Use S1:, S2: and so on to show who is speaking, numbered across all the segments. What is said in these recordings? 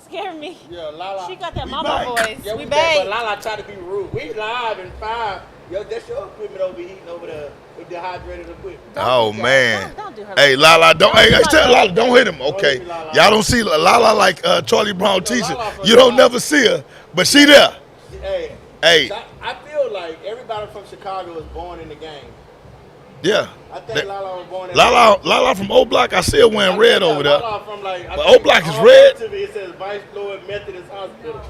S1: scared me.
S2: Yeah, Lala.
S1: She got that
S3: We
S1: mama
S3: back.
S1: voice.
S2: Yeah,
S1: we
S2: back.
S1: back.
S2: But Lala tried to be rude. We live in 5. Yo, that's your equipment overheating over there with dehydrated equipment.
S3: Oh man.
S1: Don't do her.
S3: Hey
S1: like
S3: Lala, don't
S1: Don't
S3: hey,
S1: do
S3: hey
S1: my
S3: tell
S1: girl
S3: Lala,
S1: like
S3: don't
S1: that.
S3: hit him,
S2: Don't
S3: okay?
S2: hit me, Lala.
S3: Y'all don't see Lala like Charlie Brown teacher.
S2: Lala from
S3: You don't
S2: Chicago.
S3: never see her, but she there.
S2: Hey,
S3: Hey.
S2: I feel like everybody from Chicago was born in the game.
S3: Yeah.
S2: I think Lala was born in
S3: Lala from O Block, I see her wearing red over there.
S2: Lala from like,
S3: But O Block is red.
S2: To me, it says Vice Lord Methodist Hospital.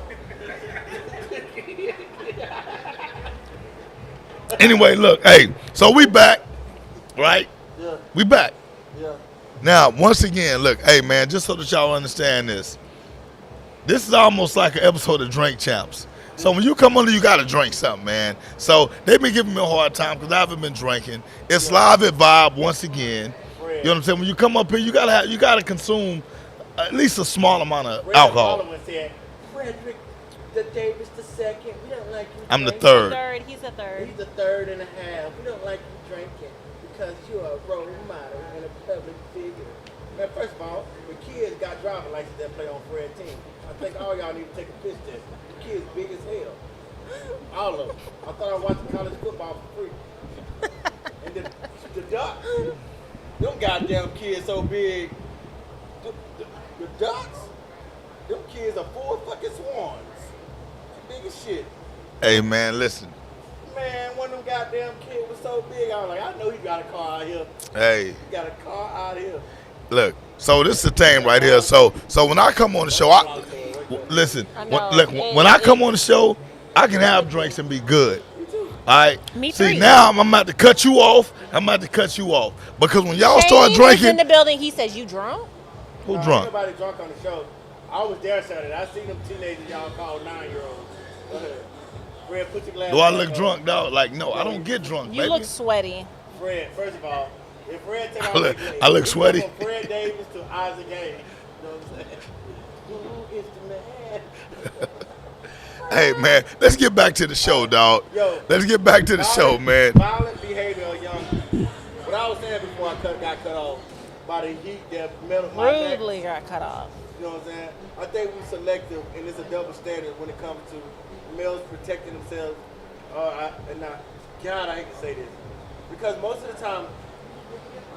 S3: Anyway, look, hey, so we back, right?
S2: Yeah,
S3: We back.
S2: yeah.
S3: Now, once again, look, hey man, just so that y'all understand this. This is almost like an episode of Drink Champs. So when you come on, you gotta drink something, man. So they've been giving me a hard time because I haven't been drinking. It's live at Vibe once again. You know what I'm saying? When you come up here, you gotta consume at least a small amount of alcohol.
S2: Said, Frederick the Davis the second. We don't like you.
S3: I'm the
S2: drinking."
S3: third.
S1: He's a third.
S2: He's the 3rd and a half. We don't like you drinking because you're a role model and a public figure. Man, first of all, the kids got driving license that play on Fred team. I think all y'all need to take a piss test. The kids big as hell. All of them. I thought I was watching college football for free. And the Ducks, them goddamn kids so big. The Ducks, them kids are 4 fucking swans. Big as shit.
S3: Hey man, listen.
S2: Man, one of them goddamn kids was so big, I was like, I know he got a car out here.
S3: Hey,
S2: He got a car out here.
S3: look. So this is the thing right here. So when I come on the show, listen. When I come on the show, I can have drinks and be good. All right.
S1: Me
S3: See,
S1: too.
S3: now I'm about to cut you off. Because when y'all start
S1: Shane is
S3: drinking,
S1: in the building. He says, "You drunk?"
S3: who
S2: Ain't
S3: drunk?
S2: nobody drunk on the show. I was there Saturday. I seen them teenagers y'all call 9-year-olds. Go ahead. Fred, put your glass
S3: Do I
S2: back
S3: look
S2: up.
S3: drunk, dog? Like, no, I don't get drunk,
S1: You
S3: baby.
S1: look sweaty.
S2: Fred, first of all, if Fred take
S3: I
S2: off
S3: look-
S2: his
S3: I look
S2: he go
S3: sweaty.
S2: From Fred Davis to Isaac Hayes. You know what I'm saying? Who is the man?
S3: Hey, man, let's get back to the show, dog.
S2: Yo,
S3: Let's get back to the show, man.
S2: Violent behavior of young people. What I was saying before I got cut off by the heat that melted my back.
S1: Rudely got cut off.
S2: You know what I'm saying? I think we're selective, and it's a double standard when it comes to males protecting themselves. God, I hate to say this, because most of the time,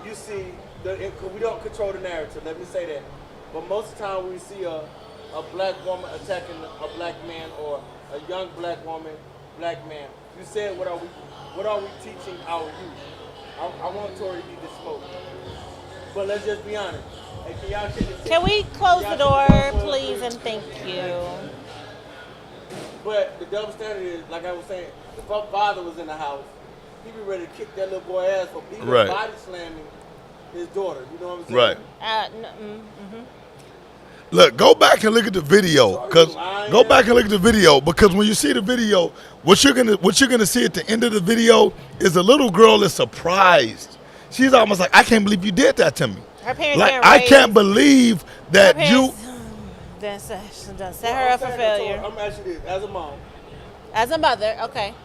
S2: you see, we don't control the narrative. Let me say that. But most of the time, we see a black woman attacking a black man or a young black woman, black man. You said, what are we teaching our youth? I want Tori to get this smoke. But let's just be honest. Hey, can y'all shake this?
S1: Can we close the door, please, and thank you?
S2: But the double standard is, like I was saying, if our father was in the house, he'd be ready to kick that little boy ass for even
S3: Right.
S2: body slamming his daughter. You know what I'm saying?
S3: Right.
S1: Mm-hmm.
S3: Look, go back and look at the video. Because when you see the video, what you're gonna see at the end of the video is a little girl is surprised. She's almost like, I can't believe you did that to me.
S1: Her parents
S3: Like,
S1: didn't
S3: I
S1: raise-
S3: can't believe that
S1: Her
S3: you.
S1: parents done set her up for failure.
S2: I'm asking this, as a mom.
S1: As a mother, okay,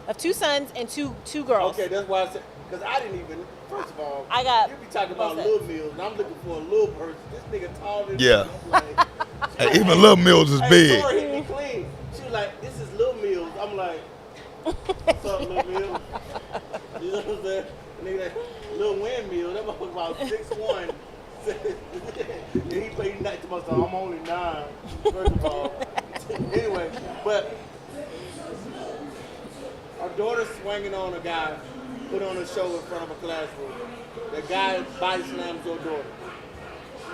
S1: of 2 sons and two girls.
S2: Okay, that's why I said, because I didn't even, first of all,
S1: I got
S2: you be talking about
S1: both
S2: little meals, and I'm looking for a little person. This nigga taller than
S3: Yeah.
S2: me. I'm like,
S3: Hey, even Lil Mills is
S2: hey,
S3: big.
S2: Tori hit me clean. She was like, this is Lil Mills. I'm like, what's up, Lil Mills? You know what I'm saying? Nigga, like, Lil Windmill, that motherfucker about 6'1". And he played night to myself. I'm only 9, first of all. Anyway, but our daughter swinging on a guy, put on a show in front of a classroom. The guy body slams your daughter.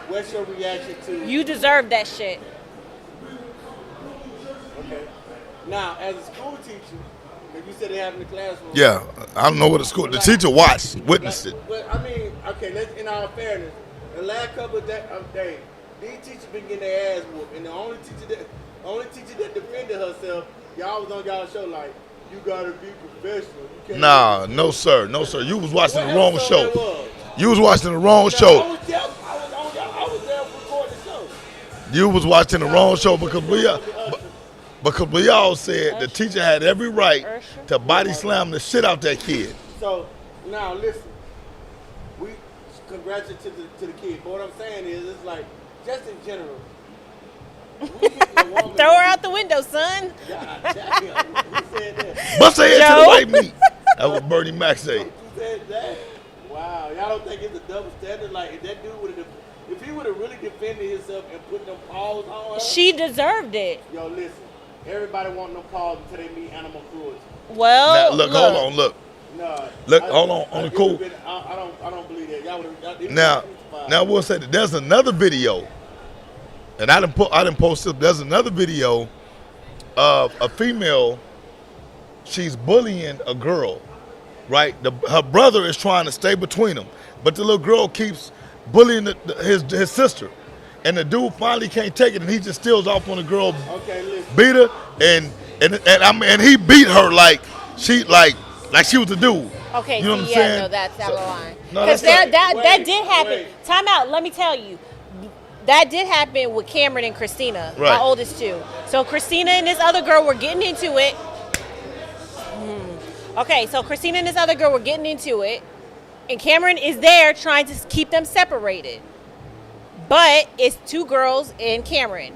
S2: What's your reaction to?
S1: You deserve that shit.
S2: Okay. Now, as a school teacher, if you said they have in the classroom.
S3: Yeah, I don't know what the school. The teacher watched, witnessed it.
S2: But I mean, okay, let's, in all fairness, the last couple of days, these teachers been getting their ass whooped, and the only teacher that defended herself, y'all was on y'all show like, you gotta be professional. You can't
S3: Nah, no sir. You was watching the wrong
S2: What
S3: show.
S2: episode that was?
S3: You was watching the wrong
S2: I
S3: show.
S2: was there. I was there recording the show.
S3: You was watching the wrong show because we all said the teacher had every right to body slam the shit out that kid.
S2: So now listen, we congratulate to the kid. But what I'm saying is, it's like just in general,
S1: Throw her out the window, son.
S2: God damn. Who said that?
S3: Bust her head to
S1: Joe.
S3: the white meat. That's what Bernie Mac say.
S2: Who said that? Wow. Y'all don't think it's a double standard? Like, if that dude would have, if he would have really defended himself and put them paws on her.
S1: She deserved it.
S2: Yo, listen. Everybody want them paws until they meet animal cruelty.
S1: Well,
S3: Now, look, hold on, look.
S2: No.
S3: Look, hold on the cool.
S2: I don't believe that. Y'all would have.
S3: Now we'll say that there's another video, and I didn't post it. There's another video of a female. She's bullying a girl, right? Her brother is trying to stay between them, but the little girl keeps bullying his sister, and the dude finally can't take it, and he just steals off on the girl,
S2: Okay, listen.
S3: beat her, and he beat her like she was the dude.
S1: okay,
S3: You know what I'm
S1: see,
S3: saying?
S1: no, that's out of line.
S3: No,
S1: Because
S3: that's
S1: that
S2: Wait,
S1: did happen.
S2: wait.
S1: Time out. Let me tell you. That did happen with Cameron and Christina, my
S3: Right.
S1: oldest two. So Christina and this other girl were getting into it. Okay, so Christina and this other girl were getting into it, and Cameron is there trying to keep them separated. But it's two girls and Cameron,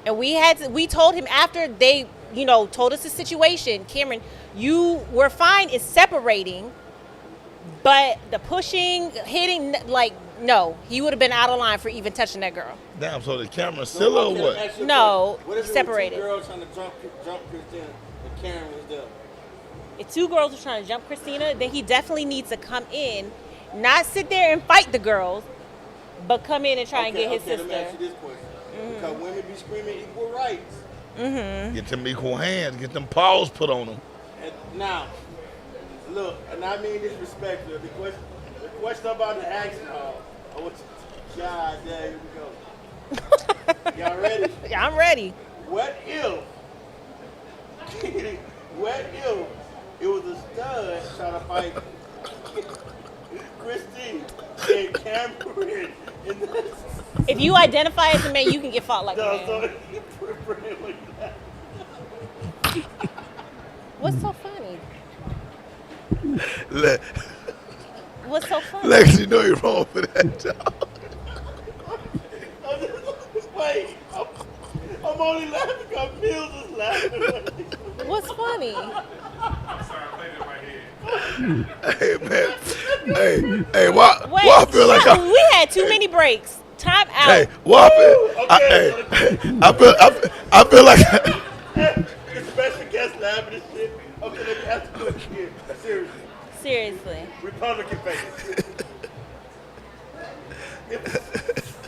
S1: and we told him after they, told us the situation. Cameron, you were fine in separating, but the pushing, hitting, no, he would have been out of line for even touching that girl.
S3: Damn, so the camera's still or what?
S1: No,
S2: What if it
S1: separated.
S2: was two girls trying to jump Christina and Karen was there?
S1: If two girls are trying to jump Christina, then he definitely needs to come in, not sit there and fight the girls, but come in and try and get his
S2: Let me
S1: sister.
S2: ask you this question. Because women be screaming equal rights.
S3: Get them equal hands, get them paws put on them.
S2: And now, look, and I mean disrespectfully, the question I'm about to ask y'all, I want you, God, there, here we go. Y'all ready?
S1: I'm ready.
S2: What if it was a stud trying to fight Christine and Cameron in the
S1: If you identify as a man, you can get fought like a man.
S2: so put it like that.
S1: What's so funny? What's so funny?
S3: Lex, you know you're wrong for that, dog.
S2: Wait, I'm only laughing because Mills is laughing.
S1: What's funny?
S3: Hey, man. Hey, why
S1: Wait,
S3: I feel like
S1: no, we had too many breaks. Time out.
S3: Hey, why I feel like
S2: The special guest laughing and shit. Okay, let me ask a question here. Seriously.
S1: Seriously.
S2: Republican face.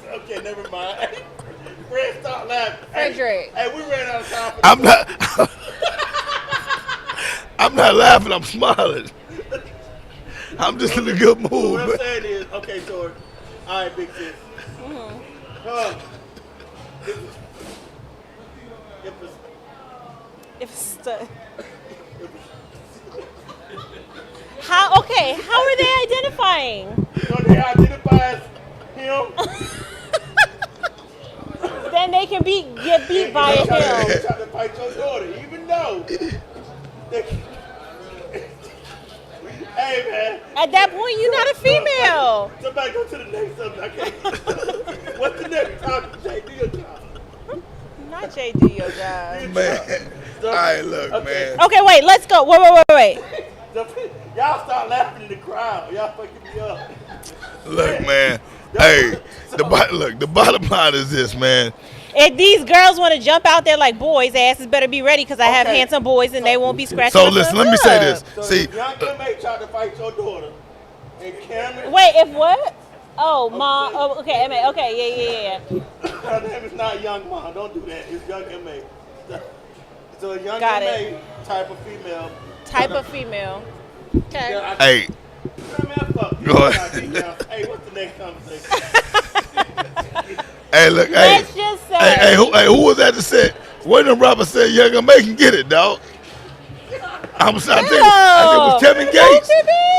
S2: Okay, never mind. Fred, stop laughing.
S1: Frederick.
S2: Hey, we ran out of time for
S3: I'm not laughing, I'm smiling. I'm just in a good mood.
S2: What I'm
S3: man.
S2: saying is, okay, Tori. All right, big sis.
S1: If how are they identifying?
S2: They identify as him.
S1: Then they can get beat by
S2: They
S1: him.
S2: try to fight your daughter, even though. Hey, man.
S1: At that point, you're not a female.
S2: Somebody go to the next subject. I can't. What's the next topic? JD or John?
S1: Not JD, yo, God.
S3: Man. All right, look,
S2: Okay.
S3: man.
S1: Okay, wait. Let's go. Wait.
S2: Y'all start laughing in the crowd. Y'all fucking me up.
S3: Look, man. Hey, the bottom line is this, man.
S1: If these girls want to jump out there like boys, asses better be ready because I have
S2: Okay.
S1: handsome boys and they won't be scratching.
S3: So
S1: my
S3: listen,
S1: son's
S3: let me say
S1: up.
S3: this.
S2: So
S3: See,
S2: if young inmate tried to fight your daughter, and Cameron,
S1: Wait, if what? Oh, mom. Oh, okay, MA. Okay, yeah.
S2: her name is not young mom. Don't do that. It's young inmate. So a young
S1: Got it.
S2: inmate type of female.
S1: Type of female. Okay.
S2: Yeah,
S3: hey,
S2: Man, fuck you.
S3: Go ahead.
S2: Hey, what's the next conversation?
S3: hey, look, hey.
S1: Let's just say.
S3: Hey, who was that that said, one of them rappers said, young and make can get it, dog? I think it was Kevin Gates.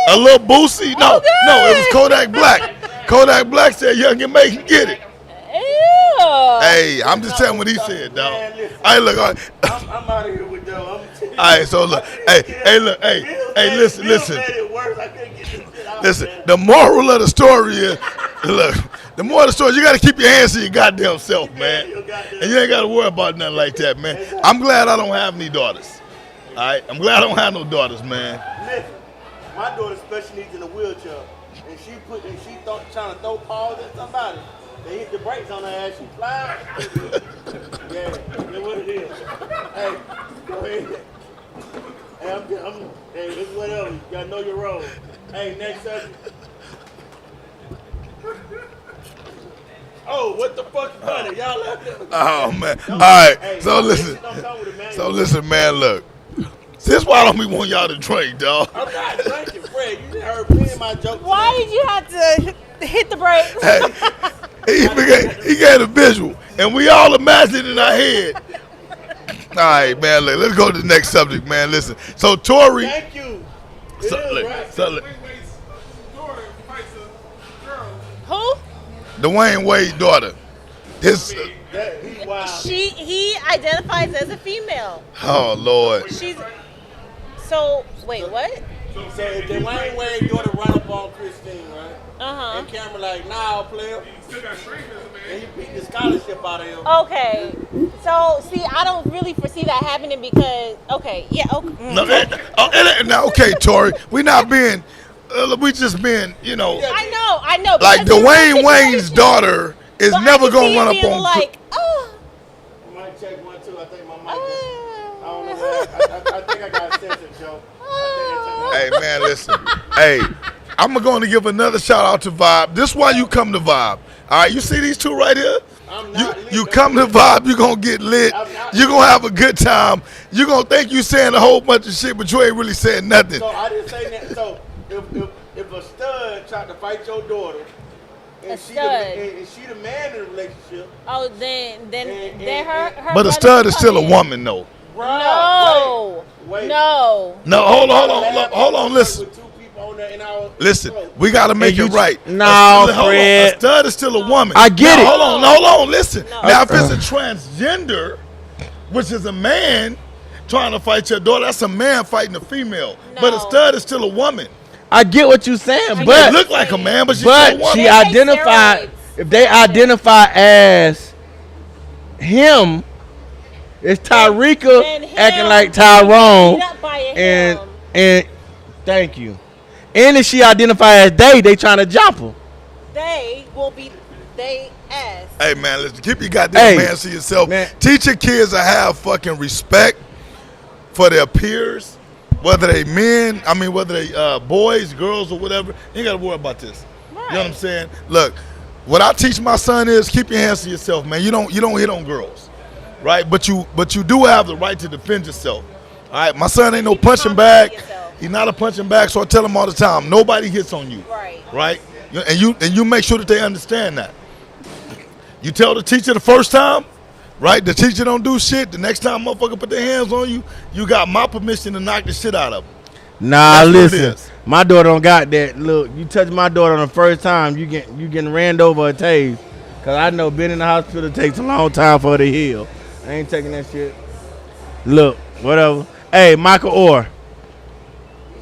S3: A little Boosie. No, it was Kodak Black. Kodak Black said, young and make can get it.
S1: Ew.
S3: Hey, I'm just telling what he said, dog.
S2: Man, listen.
S3: Hey, look, all right.
S2: I'm out of here with y'all.
S3: All right, so look, listen.
S2: Bill made it worse. I couldn't get this shit out,
S3: Listen,
S2: man.
S3: the moral of the story is, look, The moral of the story, you got to keep your hands to your goddamn self,
S2: Keep
S3: man.
S2: your goddamn
S3: And you ain't got to worry about nothing like that, man.
S2: Exactly.
S3: I'm glad I don't have any daughters. All right? I'm glad I don't have no daughters, man.
S2: Listen, my daughter's special needs in a wheelchair, and she trying to throw paws at somebody. They hit the brakes on her ass. She flies. Yeah, that's what it is. Hey, go ahead. Hey, this is whatever. You gotta know your role. Hey, next subject. Oh, what the fuck is funny? Y'all left it.
S3: Oh, man. All right.
S2: Hey,
S3: So listen.
S2: don't come with it, man.
S3: So listen, man, look. This why I don't be want y'all to drink, dog.
S2: I'm not drinking, Fred. You just heard plenty of my jokes.
S1: Why did you have to hit the brakes?
S3: Hey, he gave a visual, and we all imagine it in our head. All right, man, look, let's go to the next subject, man. Listen. So, Tori.
S2: Thank you. It
S3: So,
S2: is
S3: look,
S2: right.
S3: so look,
S1: Who?
S3: Dwayne Wade's daughter. His,
S2: He's wild.
S1: He identifies as a female.
S3: oh, Lord.
S1: She's. So wait, what?
S2: So if Dwayne Wade daughter run up on Christine, right?
S1: Uh
S2: And Cameron like, nah, player. And he beat the scholarship out of him.
S1: huh. Okay. So see, I don't really foresee that happening because yeah. Okay.
S3: No, now, okay, Tori, we not being, we just being, you know,
S1: I know.
S3: like
S1: because
S3: Dwayne
S1: in that
S3: Wayne's
S1: situation-
S3: daughter is
S1: but I
S3: never
S1: can
S3: gonna
S1: see
S3: run
S1: it
S3: up
S1: being
S3: on.
S1: like, oh.
S2: Mic check 1, 2. I think my mic I don't know what. I think I got a sense of joke.
S3: Hey, man, listen. Hey, I'm going to give another shout out to Vibe. This is why you come to Vibe. All right, you see these two right here?
S2: I'm not lit.
S3: You come to Vibe, you're going to get lit. You're going to have a good time. You're going to think you saying a whole bunch of shit, but you ain't really saying nothing.
S2: So I didn't say that. So if a stud tried to fight your daughter, and she the man in the relationship,
S1: Oh, then
S2: And-
S1: her.
S3: But a
S1: brother
S3: stud is
S1: come
S3: still a
S1: in.
S3: woman, though.
S1: No.
S2: Wait.
S1: No.
S3: No, hold on, listen.
S2: With two people on there in our
S3: Listen,
S2: throat.
S3: we got to make
S4: you
S3: it right.
S4: No,
S3: hold on,
S4: Fred.
S3: a stud is still a woman.
S4: I get
S3: Now,
S4: it.
S3: Hold on, listen.
S1: No.
S3: Now, if it's a transgender, which is a man trying to fight your daughter, that's a man fighting a female. But a
S1: No.
S3: stud is still a woman.
S4: I get what you're saying,
S3: She
S4: but
S3: look like a man, but she's still a
S4: but
S3: woman.
S4: she
S1: They take
S4: identified.
S1: steroids.
S4: If they identify as him, it's Tyreka
S1: Then him
S4: acting like
S1: beat
S4: Tyrone,
S1: up by a
S4: and
S1: him.
S4: and thank you. And if she identify as they trying to jump her.
S1: They will be they ass.
S3: Hey, man, listen, keep your goddamn
S4: Hey,
S3: hands to yourself.
S4: man.
S3: Teach your kids to have fucking respect for their peers, whether they men, whether they boys, girls, or whatever. You ain't got to worry about this. You know what I'm saying? Look, what I teach my son is keep your hands to yourself, man. You don't hit on girls, right? But you do have the right to defend yourself. All right, my son ain't no
S1: Keep your
S3: punching
S1: confidence
S3: bag.
S1: in yourself.
S3: He's not a punching bag, so I tell him all the time, nobody hits on you.
S1: Right.
S3: Right? And you make sure that they understand that. You tell the teacher the first time, right? The teacher don't do shit. The next time motherfucker put their hands on you, you got my permission to knock the shit out of them.
S4: Nah,
S3: That's what it
S4: listen.
S3: is.
S4: My daughter don't got that. Look, you touch my daughter on the first time, you getting ran over or tased. Cause I know being in the hospital takes a long time for her to heal. I ain't taking that shit. Look, whatever. Hey, Michael Orr.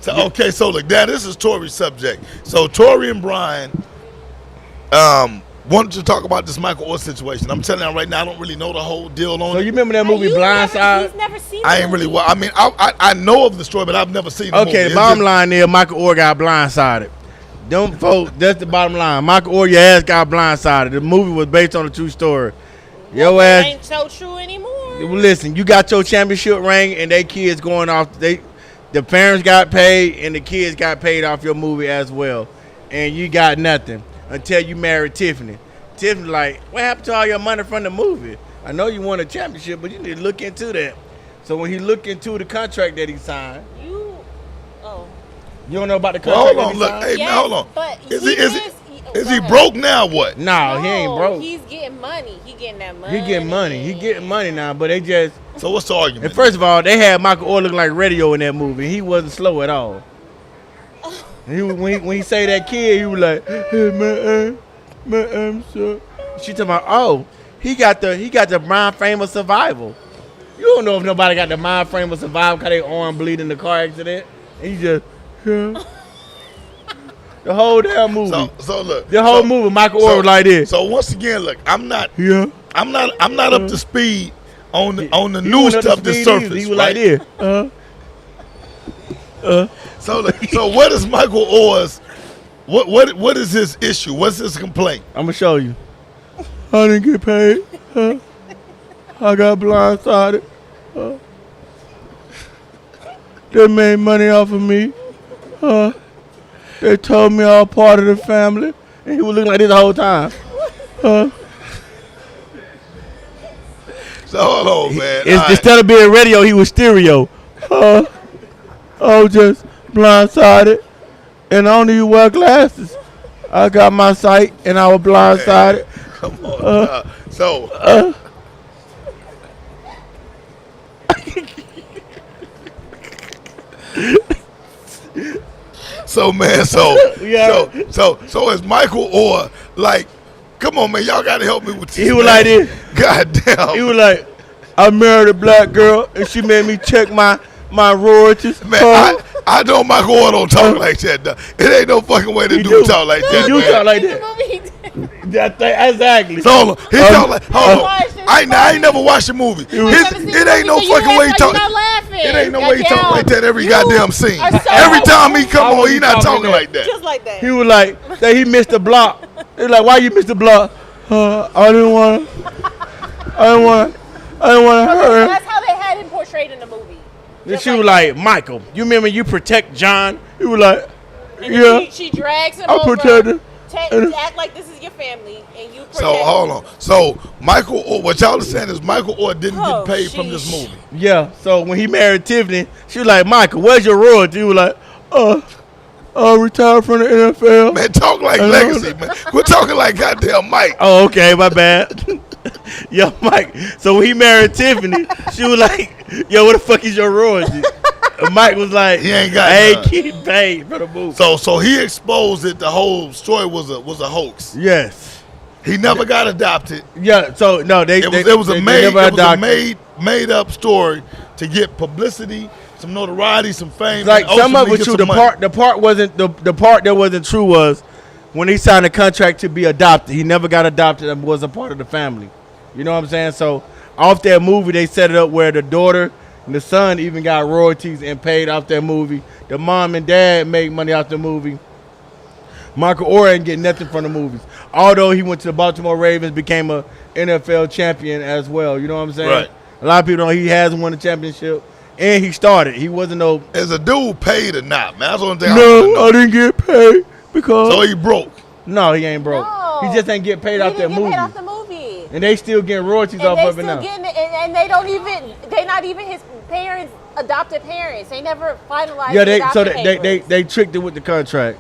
S3: So, okay, so look, now this is Tori's subject. So Tori and Brian wanted to talk about this Michael Orr situation. I'm telling you right now, I don't really know the whole deal on
S4: So
S3: it.
S4: you remember that movie
S1: He's
S4: Blindside?
S1: never seen
S3: I
S1: the
S3: ain't really.
S1: movie.
S3: Well, I know of the story, but I've never seen the movie.
S4: Okay, the
S3: Is
S4: bottom
S3: it-
S4: line there, Michael Orr got blindsided. Them folks, that's the bottom line. Michael Orr, your ass got blindsided. The movie was based on a true story. Your
S1: It
S4: ass,
S1: ain't so true anymore.
S4: listen, you got your championship ring and they kids going off. The parents got paid and the kids got paid off your movie as well. And you got nothing until you married Tiffany. Tiffany like, what happened to all your money from the movie? I know you won a championship, but you need to look into that. So when he looked into the contract that he signed, you don't know about the
S3: Well,
S4: contract
S3: hold on,
S4: that he
S3: look,
S4: signed?
S3: hey,
S1: Yes,
S3: man, hold on.
S1: but
S3: Is
S1: he
S3: he is
S1: is-
S3: he, is
S1: go
S3: he
S1: ahead.
S3: broke now? Or what?
S4: No, he ain't broke.
S1: He's getting money. He getting that money.
S4: He getting money. He getting money now, but they just.
S3: So what's the argument?
S4: And first of all, they had Michael Orr looking like radio in that movie. He wasn't slow at all. When he say that kid, he was like, "Hey man, sir." She talking about, oh, he got the mind frame of survival. You don't know if nobody got the mind frame of survival because they arm bleed in the car accident. And he just, yeah. The whole damn movie.
S3: So look.
S4: The whole movie, Michael Orr was like this.
S3: So once again, look, I'm not
S4: Yeah.
S3: I'm not up to speed on the
S4: He
S3: new
S4: wasn't up to
S3: stuff that
S4: speed
S3: surfaced.
S4: either. He was
S3: right?
S4: like this.
S3: So look, so what is Michael Orr's what is his issue? What's his complaint?
S4: I'm gonna show you. I didn't get paid. I got blindsided. They made money off of me. They told me I was part of the family. And he was looking like this the whole time.
S3: So hold on, man.
S4: It's,
S3: All right.
S4: instead of being radio, he was stereo. I was just blindsided. And only you wear glasses. I got my sight and I was blindsided.
S3: Come on. So man,
S4: Yeah.
S3: so is Michael Orr like? Come on, man, y'all gotta help me with this.
S4: He was
S3: man.
S4: like this.
S3: God damn.
S4: He was like, I married a black girl and she made me check my royalties.
S3: Man, I know Michael Orr don't talk like that. Though. It ain't no fucking way to
S4: He
S3: do talk like that.
S4: He do
S3: man.
S4: talk like
S1: In the
S4: that.
S1: movie, he did.
S4: Exactly.
S3: So hold on. He talk like, hold on.
S1: Watch this
S3: I ain't never watched the movie.
S1: never seen
S3: It
S1: the
S3: ain't no
S1: movie, so
S3: fucking
S1: you
S3: way he
S1: act
S3: talk.
S1: like you're not laughing.
S3: It ain't no way he talk
S1: Goddamn.
S3: like that every
S1: You
S3: goddamn scene.
S1: are so
S3: Every time he come
S4: I
S3: on, he
S4: wasn't
S3: not
S4: talking
S3: talking like that.
S1: Just like that.
S4: He was like, that he missed the block. He was like, why you missed the block? I didn't want to hurt her.
S1: That's how they had him portrayed in the movie.
S4: Then
S1: Just
S4: she was like, Michael, you remember you protect John? He was like,
S1: and
S4: yeah.
S1: She drags him
S4: I
S1: over.
S4: protect her.
S1: Act like this is your family, and you protect
S3: So hold on. So Michael Orr, what y'all are saying is Michael Orr didn't
S1: Oh,
S3: get paid from this
S1: sheesh.
S3: movie.
S4: Yeah, so when he married Tiffany, she was like, Michael, where's your royalty? He was like, retired from the NFL.
S3: Man, talk like legacy, man. We're talking like goddamn Mike.
S4: Oh, okay, my bad. Yo, Mike. So when he married Tiffany, she was like, yo, what the fuck is your royalty? And Mike was like,
S3: He ain't got
S4: I ain't
S3: none.
S4: getting paid for the movie.
S3: So he exposed that the whole story was a hoax.
S4: Yes.
S3: He never got adopted.
S4: Yeah, so no, they
S3: It was a
S4: never
S3: made up story to get publicity, some notoriety, some fame.
S4: like
S3: and
S4: some of
S3: ultimately
S4: it
S3: get
S4: true.
S3: some money.
S4: The part wasn't the part that wasn't true was when he signed a contract to be adopted. He never got adopted and was a part of the family. You know what I'm saying? So off that movie, they set it up where the daughter and the son even got royalties and paid off that movie. The mom and dad make money off the movie. Michael Orr ain't getting nothing from the movies. Although he went to the Baltimore Ravens, became a NFL champion as well. You know what I'm saying?
S3: Right.
S4: A lot of people know he hasn't won a championship. And he started. He wasn't no.
S3: Is a dude paid or not, man? That's the only thing I
S4: No,
S3: want to know.
S4: I didn't get paid because.
S3: So he broke.
S4: No, he ain't broke.
S1: No.
S4: He just ain't get paid
S1: He
S4: off that
S1: didn't get
S4: movie.
S1: paid off the movie.
S4: And they still getting royalties
S1: And
S4: off
S1: they
S4: of it
S1: still
S4: now.
S1: getting it, and they don't even. They not even his parents, adopted parents. They never finalized.
S4: Yeah,
S1: the adoption papers.
S4: they tricked it with the contract.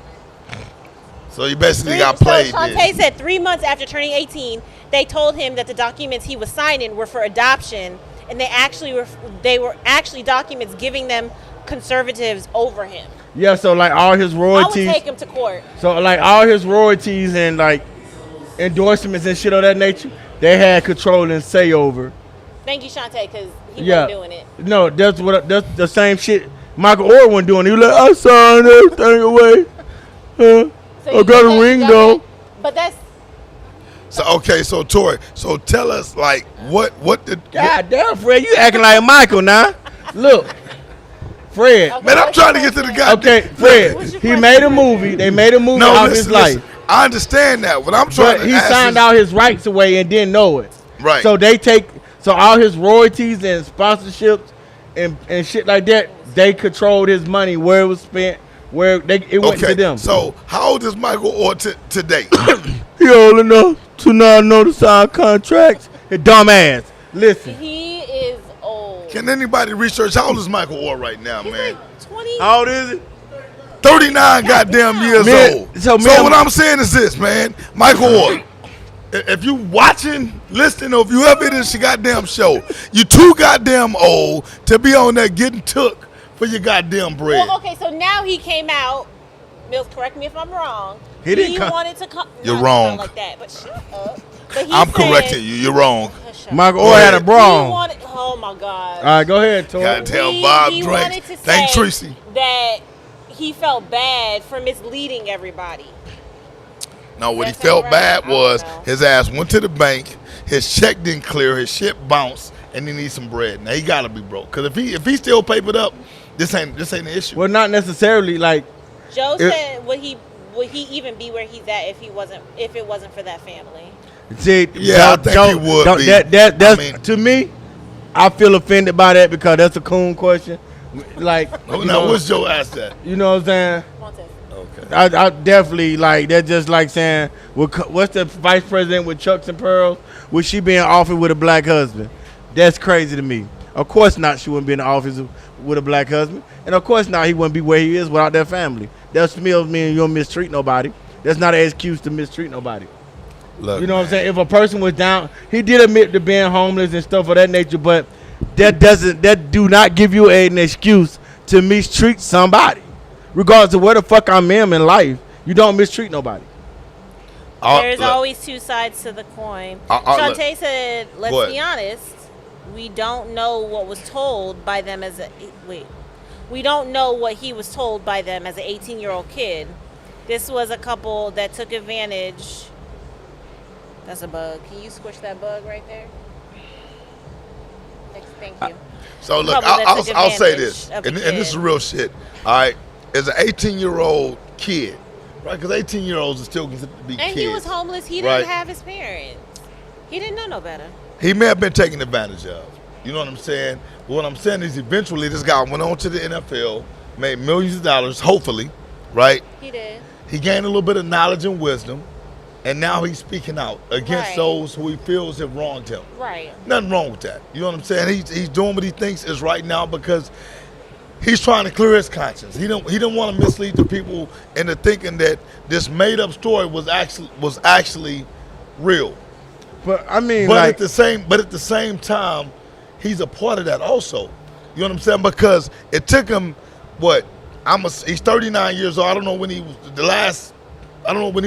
S3: So he basically got played.
S1: So Shantae said 3 months after turning 18, they told him that the documents he was signing were for adoption, and they were actually documents giving them conservatives over him.
S4: Yeah, so like all his
S1: I would
S4: royalties.
S1: take him to court.
S4: So like all his royalties and like endorsements and shit of that nature, they had control and say over.
S1: Thank you, Shantae, because he
S4: Yeah.
S1: wasn't doing it.
S4: No, that's the same shit Michael Orr wasn't doing. He was like, I signed everything away.
S1: So
S4: I
S1: you
S4: got
S1: think
S4: a ring
S1: you
S4: though.
S1: it? But that's
S3: So okay, so Tori, so tell us like what did
S4: God damn, Fred, you acting like Michael now. Look, Fred.
S1: Okay.
S3: man? I'm trying to get to the guy.
S4: Okay, Fred.
S1: What's your
S4: He
S1: question,
S4: made a
S1: Fred?
S4: movie. They made a movie
S3: No,
S4: out of
S3: listen,
S4: his life.
S3: listen. I understand that. What I'm trying
S4: But
S3: to
S4: he
S3: ask
S4: signed
S3: is,
S4: all his rights away and didn't know it.
S3: Right.
S4: So so all his royalties and sponsorships and shit like that, they controlled his money, where it was spent, it went to them.
S3: So how old is Michael Orr today?
S4: He old enough to not know to sign contracts. His dumb ass. Listen.
S1: he is old.
S3: Can anybody research how old is Michael Orr right now,
S1: He's
S3: man?
S1: like 20.
S4: How old is it?
S3: 39 goddamn years
S4: Man,
S3: old.
S4: so
S3: So,
S4: man-
S3: what I'm saying is this, man. Michael Orr, if you watching, listening, or if you ever in this goddamn show, you too goddamn old to be on there getting took for your goddamn bread.
S1: Well, okay, so now he came out. Mills, correct me if I'm wrong.
S4: He didn't come-
S1: wanted to come.
S3: You're
S1: not
S3: wrong.
S1: Like that, but shut up. But he
S3: I'm
S1: said-
S3: correcting you. You're wrong.
S1: Shut up.
S4: Michael
S3: Go
S4: Orr had a
S3: ahead.
S4: bra.
S1: He wanted, oh my God.
S4: All right, go ahead, Tori.
S3: God. Tell Bob
S1: he
S3: Drake.
S1: wanted to
S3: Thank
S1: say
S3: Tracy.
S1: that he felt bad for misleading everybody.
S3: No, what he
S1: That's
S3: felt
S1: right.
S3: bad
S1: I don't
S3: was
S1: know.
S3: his ass went to the bank, his check didn't clear, his shit bounced, and he needs some bread. Now he gotta be broke, cause if he still papered up, this ain't the issue.
S4: Well, not necessarily. Like,
S1: Joe
S4: It-
S1: said, would he even be where he's at if it wasn't for that family?
S4: see,
S3: Yeah, I think he would be.
S4: That's
S3: I mean-
S4: to me. I feel offended by that because that's a coon question. Like,
S3: Oh,
S4: you
S3: now,
S4: know,
S3: what's Joe asked that?
S4: you know what I'm saying?
S1: Montez.
S3: Okay.
S4: I definitely like that's just like saying what's the vice president with Chucks and Pearls? Was she being offered with a black husband? That's crazy to me. Of course not. She wouldn't be in the office with a black husband, and of course not. He wouldn't be where he is without that family. That's me mean you don't mistreat nobody. That's not an excuse to mistreat nobody.
S3: Look,
S4: You know what I'm saying? If a person was down, he did admit to being homeless and stuff of that nature, but that do not give you an excuse to mistreat somebody. Regardless of where the fuck I'm in life, you don't mistreat nobody.
S1: There's
S3: look,
S1: always two sides to the coin.
S3: look.
S1: Shantae said,
S3: Go
S1: let's
S3: ahead.
S1: be honest, we don't know what was told by them as a we don't know what he was told by them as an 18-year-old kid. This was a couple that took advantage. That's a bug. Can you squish that bug right there? Thank you.
S3: So look,
S1: couple that took
S3: I'll say
S1: advantage
S3: this,
S1: of
S3: and
S1: the
S3: this is
S1: kid.
S3: real shit. All right, as an 18-year-old kid, right? Because 18-year-olds are still considered to be
S1: And
S3: kids.
S1: he was homeless. He
S3: right?
S1: didn't have his parents. He didn't know no better.
S3: He may have been taken advantage of. You know what I'm saying? But what I'm saying is, eventually, this guy went on to the NFL, made millions of dollars, hopefully, right?
S1: He did.
S3: He gained a little bit of knowledge and wisdom, and now he's speaking out against
S1: Right.
S3: those who he feels have wronged him.
S1: Right.
S3: Nothing wrong with that. You know what I'm saying? He's doing what he thinks is right now because he's trying to clear his conscience. He don't want to mislead the people into thinking that this made up story was actually real.
S4: But I mean,
S3: But
S4: like,
S3: at the same time, he's a part of that also. You know what I'm saying? Because it took him he's 39 years old. I don't know when he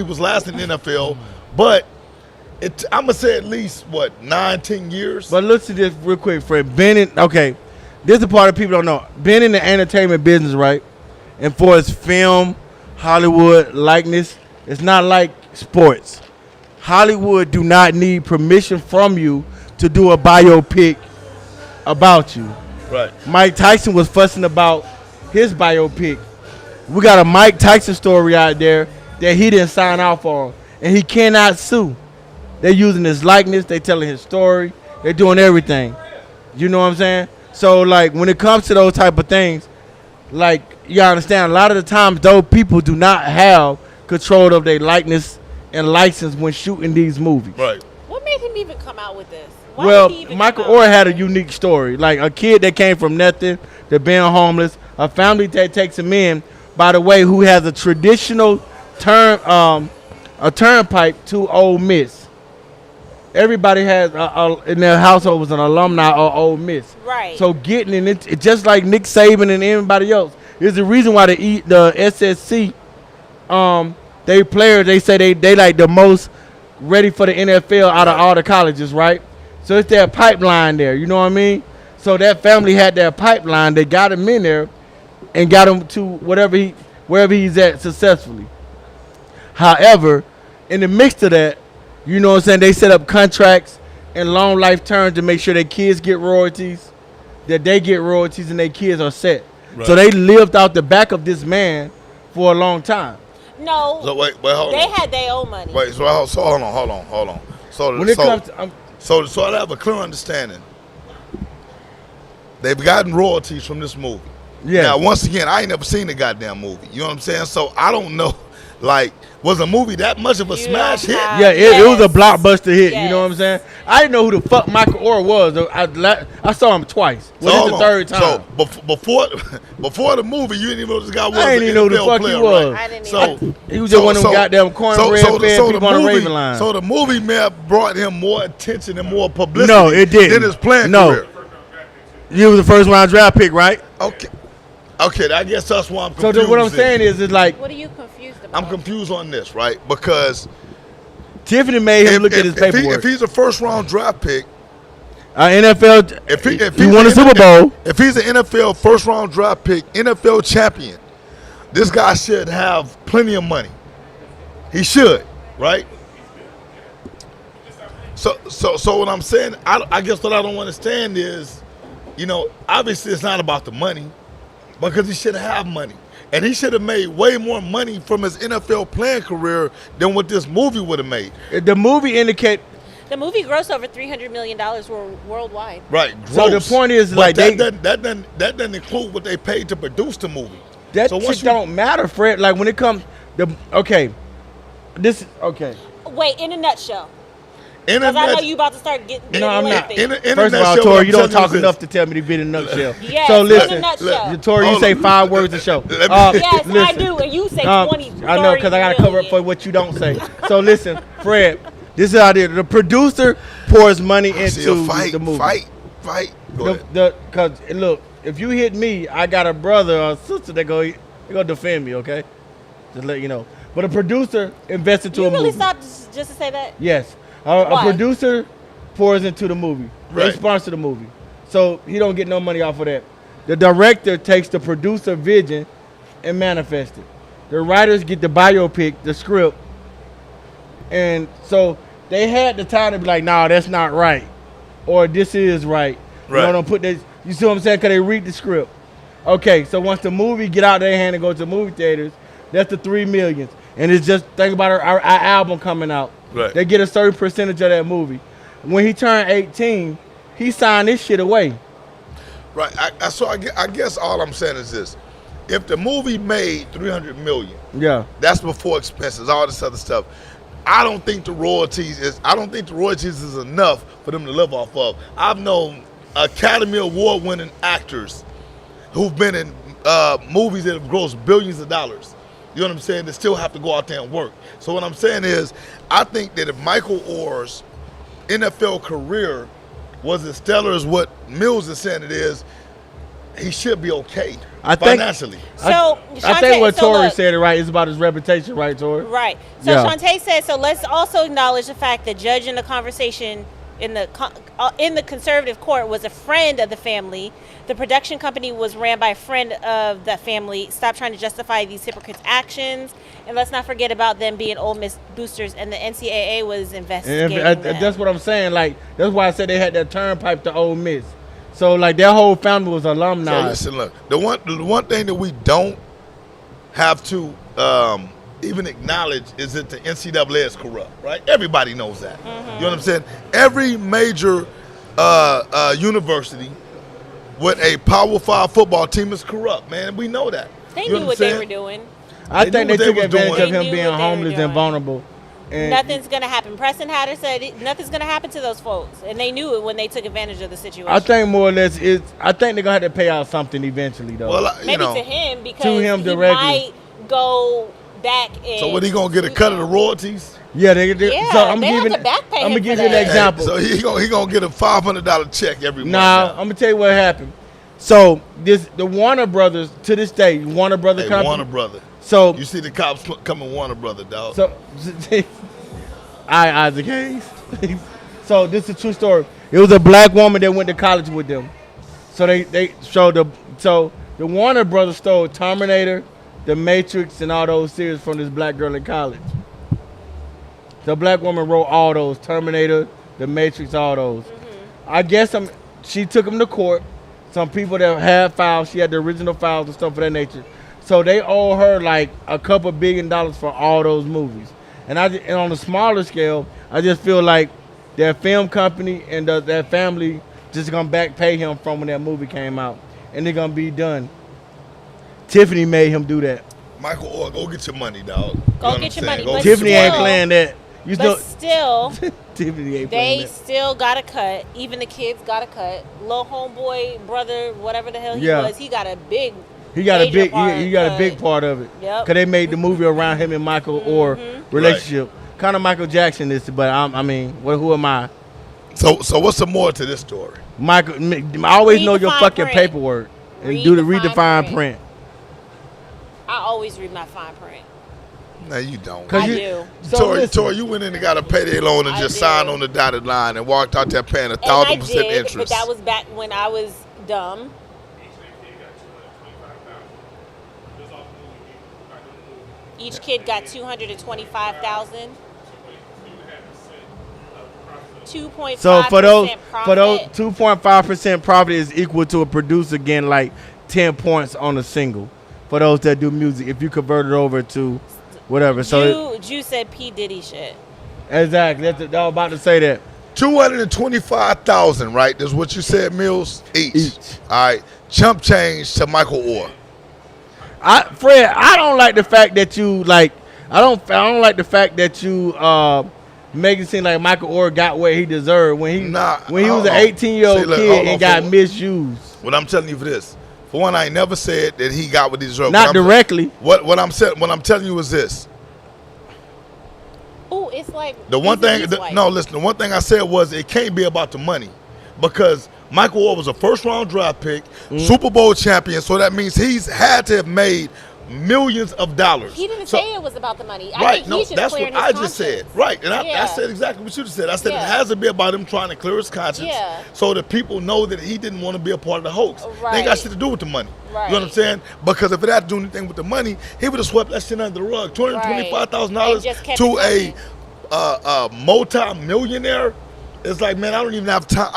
S3: was last in the NFL, but I'm gonna say at least 9-10 years.
S4: but listen to this real quick, Fred. Okay, this is the part that people don't know. Being in the entertainment business, right? And for his film, Hollywood likeness, it's not like sports. Hollywood do not need permission from you to do a biopic about you.
S3: Right.
S4: Mike Tyson was fussing about his biopic. We got a Mike Tyson story out there that he didn't sign off on, and he cannot sue. They're using his likeness. They telling his story. They're doing everything. You know what I'm saying? So, like, when it comes to those type of things, like, you understand, a lot of the times, those people do not have control of their likeness and license when shooting these movies.
S3: Right.
S1: What made him even come out with this? Why
S4: Well,
S1: did he even
S4: Michael
S1: come out
S4: Orr
S1: with
S4: had a
S1: this?
S4: unique story. Like a kid that came from nothing to being homeless, a family that takes him in, by the way, who has a traditional turnpike to Ole Miss. Everybody has in their household was an alumni of Ole Miss.
S1: Right.
S4: So getting in it, just like Nick Saban and everybody else, is the reason why the SSC, they players, they say they like the most ready for the NFL out of all the colleges, right? So it's their pipeline there, you know what I mean? So that family had their pipeline. They got him in there and got him to wherever he's at successfully. However, in the mix of that, you know what I'm saying, they set up contracts and long life terms to make sure their kids get royalties, that they get royalties and their kids are set.
S3: Right.
S4: So they lived out the back of this man for a long time.
S1: No.
S3: So wait, hold
S1: they
S3: on.
S1: had their own money.
S3: Wait, so hold on. So
S4: When it comes to,
S3: so I have a clear understanding. They've gotten royalties from this movie.
S4: yeah.
S3: Now, once again, I ain't never seen the goddamn movie. You know what I'm saying? So I don't know. Like, was the movie that much of a
S1: You
S3: smash
S1: don't
S3: hit?
S1: have-
S4: Yeah, it was a
S1: Yes.
S4: blockbuster hit. You know what I'm
S1: Yes.
S4: saying? I didn't know who the fuck Michael Orr was. I saw him twice. Well,
S3: hold
S4: this the
S3: on.
S4: third time.
S3: So before the movie, you didn't even know this guy was.
S4: I didn't
S3: an
S4: even know who the
S3: NFL
S4: fuck he
S3: player,
S4: was.
S3: right?
S1: I didn't
S3: So
S1: even-
S4: He was just one of them goddamn cornbread fed people on the Raven line.
S3: So the movie may have brought him more attention and more publicity.
S4: No, it didn't.
S3: Than his playing
S4: No.
S3: career.
S4: You was the first round draft pick, right?
S3: Okay, I guess that's why I'm
S4: So
S3: confused.
S4: what I'm saying is like
S1: What are you confused about?
S3: I'm confused on this, right? Because
S4: Tiffany made him look at his paperwork.
S3: if he's a first round draft pick,
S4: NFL,
S3: if
S4: he won a Super Bowl.
S3: If he's an NFL first round draft pick, NFL champion, this guy should have plenty of money. He should, right? So what I'm saying, I guess what I don't understand is, obviously it's not about the money, because he should have money. And he should have made way more money from his NFL playing career than what this movie would have made.
S4: The movie
S1: The movie grossed over $300 million worldwide.
S3: Right.
S4: So the point is,
S3: but
S4: like,
S3: that doesn't include what they paid to produce the movie.
S4: that
S3: So
S4: shit
S3: once
S4: don't matter, Fred. Like when it comes, okay.
S1: Wait, in a nutshell.
S3: Internet,
S1: Because I know you about to start getting
S4: No, I'm not.
S1: lengthy.
S4: First of all, Tori, you don't talk enough to tell me to be in a nutshell.
S1: Yes,
S4: so
S1: in
S4: listen,
S1: a nutshell.
S4: Tori, you say 5 words a show.
S1: Yes,
S4: listen.
S1: I do, and you say 20.
S4: I know, because I got to cover up for what you don't say. So listen, Fred, this is how it is. The producer pours money into the movie.
S3: Fight. Go ahead.
S4: Because look, if you hit me, I got a brother or sister that go defend me. Okay, just let you know. But a producer invests into a movie.
S1: You really stopped just to say that?
S4: Yes, a producer pours into the movie. They
S3: Right.
S4: sponsor the movie, so he don't get no money off of that. The director takes the producer vision and manifests it. The writers get the biopic, the script, and so they had the time to be like, "Nah, that's not right," or "This is right."
S3: Right.
S4: You know, don't put this. You see what I'm saying? Because they read the script. Okay, so once the movie get out their hand and go to movie theaters, that's the $3 million. And it's just, think about our album coming out.
S3: Right.
S4: They get a certain percentage of that movie. When he turned 18, he signed this shit away.
S3: Right. I guess all I'm saying is this: if the movie made $300 million,
S4: Yeah.
S3: that's before expenses, all this other stuff. I don't think the royalties is enough for them to live off of. I've known Academy Award winning actors who've been in movies that have grossed billions of dollars. You know what I'm saying? They still have to go out there and work. So what I'm saying is, I think that if Michael Orr's NFL career was as stellar as what Mills is saying it is, he should be okay financially.
S1: So,
S4: I think what Tori said it right. It's about his reputation, right, Tori?
S1: Right. So
S4: Yeah.
S1: Shantae said, so let's also acknowledge the fact that judging the conversation in the conservative court was a friend of the family. The production company was ran by a friend of the family. Stop trying to justify these hypocrites' actions. And let's not forget about them being Ole Miss boosters, and the NCAA was investigating them.
S4: That's what I'm saying. Like, that's why I said they had that turnpike to Ole Miss. So, like, their whole family was alumni.
S3: So listen, look, the one thing that we don't have to even acknowledge is that the NCAA is corrupt, right? Everybody knows that. You know what I'm saying? Every major university with a Power 5 football team is corrupt, man. We know that.
S1: They
S3: You know
S1: knew
S3: I'm
S1: what they
S3: saying?
S1: were doing.
S4: I
S3: They
S4: think
S3: knew
S4: they
S3: what they
S4: took
S3: was
S4: advantage
S3: doing.
S4: of
S1: They
S4: him
S1: knew
S4: being
S1: what they were
S4: homeless and
S1: doing.
S4: vulnerable. And
S1: Nothing's going to happen. Preston Hatter said nothing's going to happen to those folks. And they knew it when they took advantage of the situation.
S4: I think more or less I think they're gonna have to pay out something eventually, though.
S3: Well,
S1: Maybe to him, because
S4: To him
S1: he
S4: directly.
S1: might go back and...
S3: so what, he gonna get a cut of the royalties?
S4: yeah,
S1: Yeah,
S4: so I'm
S1: they have
S4: giving.
S1: to back pay
S4: I'm
S1: him
S4: gonna give
S1: for
S4: you an
S1: that.
S4: example.
S3: So he gonna get a $500 check every month.
S4: Nah,
S3: now.
S4: I'm gonna tell you what happened. So the Warner Brothers to this day, Warner Brothers
S3: Hey,
S4: company.
S3: Warner Brother.
S4: So
S3: You see the cops coming, Warner Brother, dog.
S4: So, Isaac Hayes. So this is a true story. It was a black woman that went to college with them. So they showed the Warner Brothers stole Terminator, The Matrix, and all those series from this black girl in college. The black woman wrote all those, Terminator, The Matrix, all those. I guess she took them to court. Some people that had files, she had the original files and stuff of that nature. So they owe her like a couple $1 billion for all those movies. And on a smaller scale, I just feel like their film company and their family just gonna back pay him from when that movie came out, and they're gonna be done. Tiffany made him do that.
S3: Michael Orr, go get your money, dog.
S1: Go get your money, but
S4: Tiffany ain't
S1: still-
S4: playing that. You
S1: But still,
S4: Tiffany ain't playing
S1: they
S4: that.
S1: still got a cut. Even the kids got a cut. Little homeboy, brother, whatever the hell he
S4: Yeah.
S1: was, he got a big
S4: He got a
S1: major
S4: big
S1: part
S4: he got a
S1: cut.
S4: big part of it.
S1: Yep.
S4: Cause they made the movie around him and Michael Orr relationship. Kind of Michael Jackson is, but who am I?
S3: So what's the more to this story?
S4: Michael, I always
S1: Read
S4: know
S1: the
S4: your
S1: fine
S4: fucking
S1: print.
S4: paperwork and read the fine print.
S1: I always read my fine print.
S3: No, you don't.
S4: Cause
S1: I
S4: you-
S1: do.
S4: So
S3: Tori,
S4: listen,
S3: you went in and got a payday loan and
S1: I
S3: just
S1: did.
S3: signed on the dotted line and walked out there paying
S1: And I
S3: 1,000%
S1: did,
S3: interest.
S1: but that was back when I was dumb. Each kid got $225,000. 2.5%
S4: So for those
S1: profit.
S4: 2.5% profit is equal to a producer getting like 10 points on a single. For those that do music, if you convert it over to whatever. So
S1: Jew said P. Diddy shit.
S4: exactly. I was about to say that.
S3: 225,000, right? That's what you said, Mills. Each. All right. Chump change to Michael Orr.
S4: Fred, I don't like the fact that you like. I don't like the fact that you make it seem like Michael Orr got what he deserved when he was an 18-year-old kid and got misused.
S3: What I'm telling you for this. For one, I ain't never said that he got what he deserved.
S4: Not directly.
S3: What I'm telling you is this.
S1: Oh, it's like
S3: The one thing I said was it can't be about the money, because Michael Orr was a first-round draft pick, Super Bowl champion, so that means he's had to have made millions of dollars.
S1: He didn't say it was about the money.
S3: Right,
S1: I think
S3: that's what I just said. Right, and
S1: Yeah.
S3: I said exactly what you just said. I said it has to be about him trying to clear his conscience so that people know that he didn't want to be a part of the hoax. They ain't got shit to do with the money.
S1: Right.
S3: You know what I'm saying? Because if it had to do anything with the money, he would have swept that shit under the rug. $225,000 to a multi-millionaire. It's like, man, I don't even have time.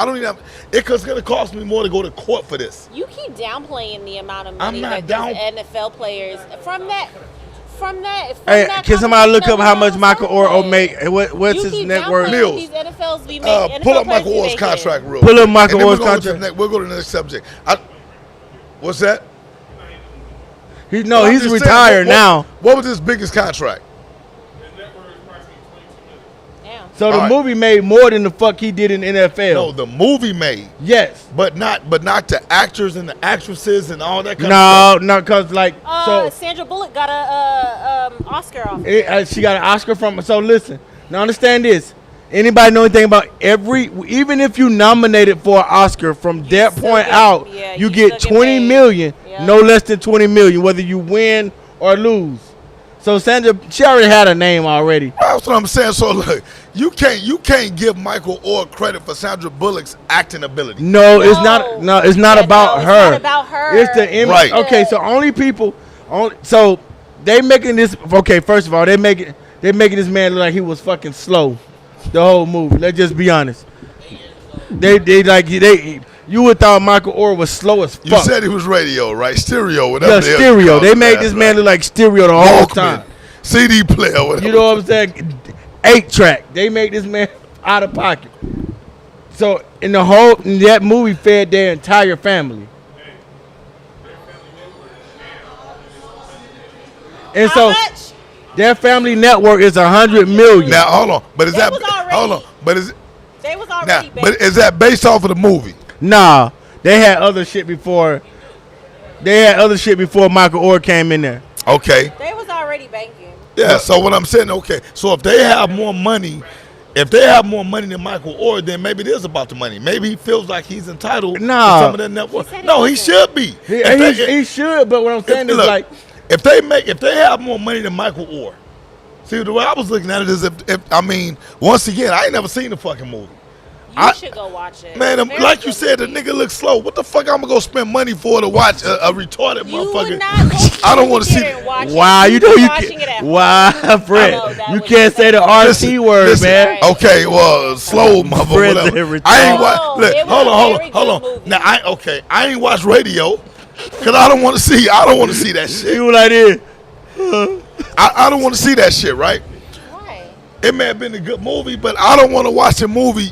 S3: It's going to cost me more to go to court for this.
S1: You keep downplaying the amount of money
S3: I'm not
S1: that these NFL players from that.
S4: Hey, can somebody look up how much Michael Orr make? What's his net worth?
S3: Mills.
S1: These NFLs be making.
S3: Pull up Michael Orr's contract real
S4: Pull
S3: quick.
S4: up Michael
S3: And then
S4: Orr's contract.
S3: We'll go to the next subject. What's that?
S4: He's
S3: I'm just saying,
S4: retired now.
S3: What was his biggest contract?
S4: So the
S3: All right.
S4: movie made more than the fuck he did in the NFL.
S3: No, the movie made.
S4: Yes.
S3: But not the actors and the actresses and all that kind of stuff.
S4: No, because like
S1: Sandra Bullock got a Oscar off.
S4: she got an Oscar from. So listen, now understand this. Anybody know anything about even if you nominated for an Oscar from that point out, you get 20 million, no less than 20 million, whether you win or lose. So Sandra, she already had a name already.
S3: That's what I'm saying. So look, you can't give Michael Orr credit for Sandra Bullock's acting ability.
S4: No, it's not. No, it's not about her.
S1: It's not about her.
S4: It's the image.
S3: Right.
S4: Okay, so so they making this. Okay, first of all, they making this man look like he was fucking slow, the whole movie. Let's just be honest. You would thought Michael Orr was slow as fuck.
S3: You said he was radio, right? Stereo, whatever.
S4: Yeah, stereo. They made this man look like stereo the whole time.
S3: CD player, whatever.
S4: You know what I'm saying? 8-track. They made this man out of pocket. So that movie fed their entire family. And
S1: How much?
S4: Their family network is 100 million.
S3: Now hold on, but is
S1: They was already- They was already
S3: but is that based off of the movie?
S4: Nah, they had other shit before. Michael Orr came in there.
S3: Okay.
S1: They was already banking.
S3: Yeah. So what I'm saying, okay. So if they have more money than Michael Orr, then maybe it is about the money. Maybe he feels like he's entitled to some of that network. He should be.
S4: He should. But what I'm saying is like,
S3: if they have more money than Michael Orr. See, the way I was looking at it is once again, I ain't never seen the fucking movie.
S1: You should go watch it.
S3: Man, like you said, the nigga looks slow. What the fuck I'm gonna go spend money for to watch a retarded motherfucker?
S1: I
S3: don't want to see
S1: it.
S4: Why you know you can't? Why, Fred? You can't say the RC word, man.
S3: Okay, well, slow motherfucker. I ain't watch. Look, hold on. Now I ain't watch radio because I don't want to see that shit.
S4: You like this?
S3: I don't want to see that shit, right?
S1: Why?
S3: It may have been a good movie, but I don't want to watch a movie.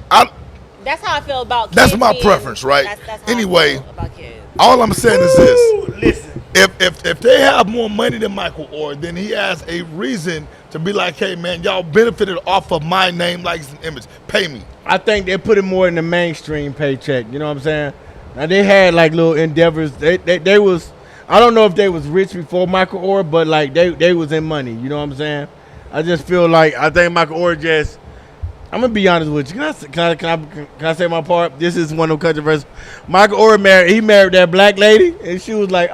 S1: That's how I feel about kids.
S3: That's my preference, right?
S1: That's how
S3: Anyway,
S1: I feel about kids.
S3: all I'm saying is this.
S4: Listen.
S3: If they have more money than Michael Orr, then he has a reason to be like, hey, man, y'all benefited off of my name, likes, and image. Pay me.
S4: I think they put it more in the mainstream paycheck. You know what I'm saying? Now, they had, like, little endeavors. They was, I don't know if they was rich before Michael Orr, but, like, they was in money. You know what I'm saying? I just feel like, I think Michael Orr just, I'm going to be honest with you. Can I say my part? This is one of the controversies. Michael Orr married that black lady, and she was like,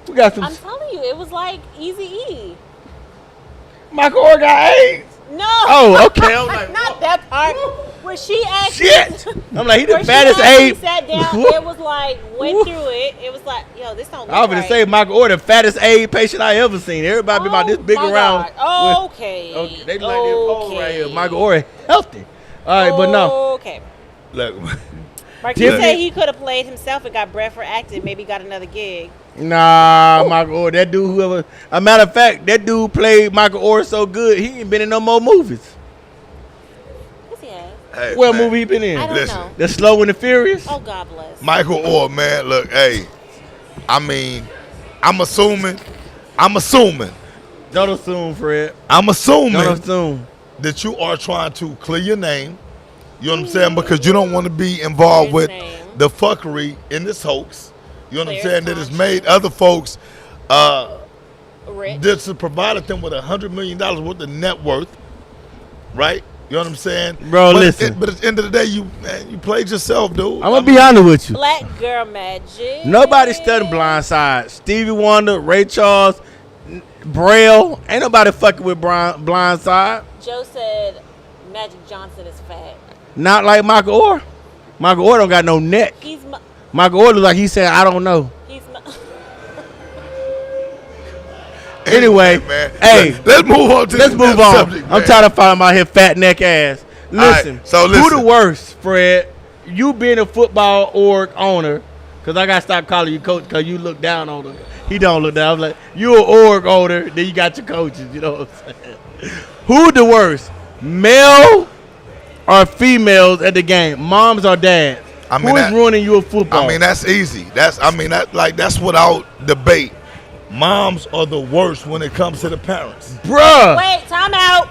S4: we got some.
S1: I'm telling you, it was like Eazy-E.
S4: Michael Orr got AIDS?
S1: No.
S4: Oh, okay. I was like,
S1: not that part. whenever she asked
S4: Shit. I'm like, he the
S1: when
S4: fattest
S1: she actually
S4: ape.
S1: sat down, it was like, went through it. It was like, yo, this don't look
S4: I was gonna
S1: right.
S4: say Michael Orr, the fattest AIDS patient I ever seen. Everybody be about this big
S1: my
S4: around.
S1: God. Okay.
S4: Okay, they be like this pole right here. Michael Orr healthy. All right, but no.
S1: Okay.
S3: Look,
S1: Marquis
S3: Look.
S1: said he could have played himself and got bread for acting. Maybe got another gig.
S4: Nah, Michael Orr, that dude whoever. A matter of fact, that dude played Michael Orr so good, he ain't been in no more movies.
S1: Yes, he has.
S3: hey,
S4: What
S3: man,
S4: movie he been in?
S1: I don't
S3: Listen.
S1: know.
S4: The Slow and the Furious?
S1: Oh, God bless.
S3: Michael Orr, man. Look, hey, I mean, I'm assuming
S4: Don't assume, Fred. Don't assume.
S3: that you are trying to clear your name. You know what I'm saying? Because you don't want to be involved
S1: Clear
S3: with
S1: his name.
S3: the fuckery in this hoax. You know what I'm
S1: Clear
S3: saying?
S1: his
S3: That has
S1: conscience.
S3: made other folks
S1: Rich.
S3: that's provided them with $100 million worth of net worth, right? You know what I'm saying?
S4: Bro,
S3: but
S4: listen.
S3: But at the end of the day, you played yourself, dude.
S4: I'm gonna be honest with you.
S1: Black girl magic.
S4: Nobody studying Blindside. Stevie Wonder, Ray Charles, Braille. Ain't nobody fucking with Blindside.
S1: Joe said Magic Johnson is fat.
S4: Not like Michael Orr. Michael Orr don't got no neck.
S1: He's my.
S4: Michael Orr look like he said, I don't know.
S1: He's my.
S4: Anyway,
S3: man.
S4: hey,
S3: Let's move on to
S4: let's
S3: the
S4: move
S3: next
S4: on.
S3: subject,
S4: I'm
S3: man.
S4: tired of finding out here fat neck ass. Listen,
S3: right, so
S4: who
S3: listen.
S4: the worst, Fred? You being a football org owner, because I got to stop calling you coach because you look down on him. He don't look down. I'm like, you an org owner, then you got your coaches. You know what I'm saying? Who the worst, male or females at the game? Moms or dads?
S3: I mean,
S4: Who is
S3: that-
S4: ruining your football?
S3: I mean, that's easy. That's without debate. Moms are the worst when it comes to the parents.
S4: bruh.
S1: Wait, time out.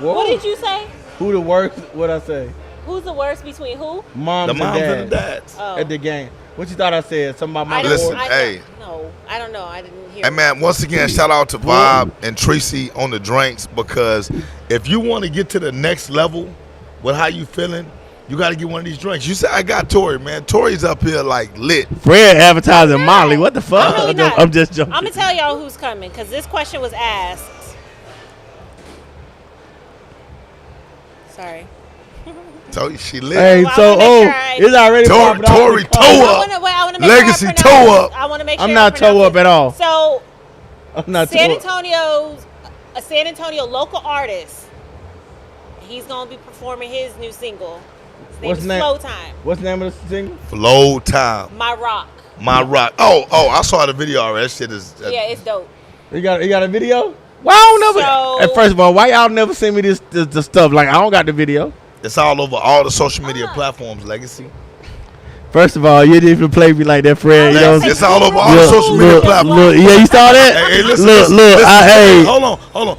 S4: Whoa.
S1: What did you say?
S4: Who the worst? What I say?
S1: Who's the worst between who?
S4: Moms,
S3: The moms
S4: and
S3: and the
S4: dads
S3: dads.
S1: Oh.
S4: at the game. What you thought I said? Something about
S1: I
S4: my
S1: don't,
S3: Listen,
S1: I
S3: hey.
S1: don't know. I don't know. I didn't hear.
S3: Hey man, once again, shout out to Bob and Tracy on the drinks, because if you want to get to the next level with how you feeling, you got to get one of these drinks. You said I got Tori, man. Tori's up here like lit.
S4: Fred advertising Molly. What the fuck?
S1: I'm really not.
S4: I'm just joking.
S1: I'm gonna tell y'all who's coming because this question was asked. Sorry.
S3: So she lit.
S4: Hey,
S1: Well, I
S4: so
S1: wanna make sure
S4: it's already popping off
S3: Tori
S4: the car.
S3: toe
S1: I
S3: up.
S1: wanna make
S3: Legacy
S1: sure I
S3: toe
S1: pronounce
S3: up.
S1: this. I want to make sure
S4: I'm
S1: I
S4: not toe
S1: pronounce
S4: up
S1: this.
S4: at all.
S1: So
S4: I'm not
S1: San
S4: toe up.
S1: Antonio's a San Antonio local artist. He's gonna be performing his new single. His name
S4: What's
S1: is
S4: the name?
S1: Phlotime.
S4: What's the name of the single?
S3: Flow time.
S1: My Rock.
S3: My rock. Oh, I saw the video already. That shit is.
S1: Yeah, it's dope.
S4: You got a video? Why I don't never?
S1: So-
S4: Hey, first of all, why y'all never send me this the stuff? Like I don't got the video.
S3: It's all over all the social media platforms. Legacy.
S4: First of all, you didn't even play me like that, Fred. You know,
S3: It's all over all the
S4: look,
S3: social media
S4: look,
S3: platforms.
S4: look, yeah, you saw that?
S3: Hey, listen,
S4: look,
S3: listen,
S4: look,
S3: listen,
S4: hey,
S3: hold on.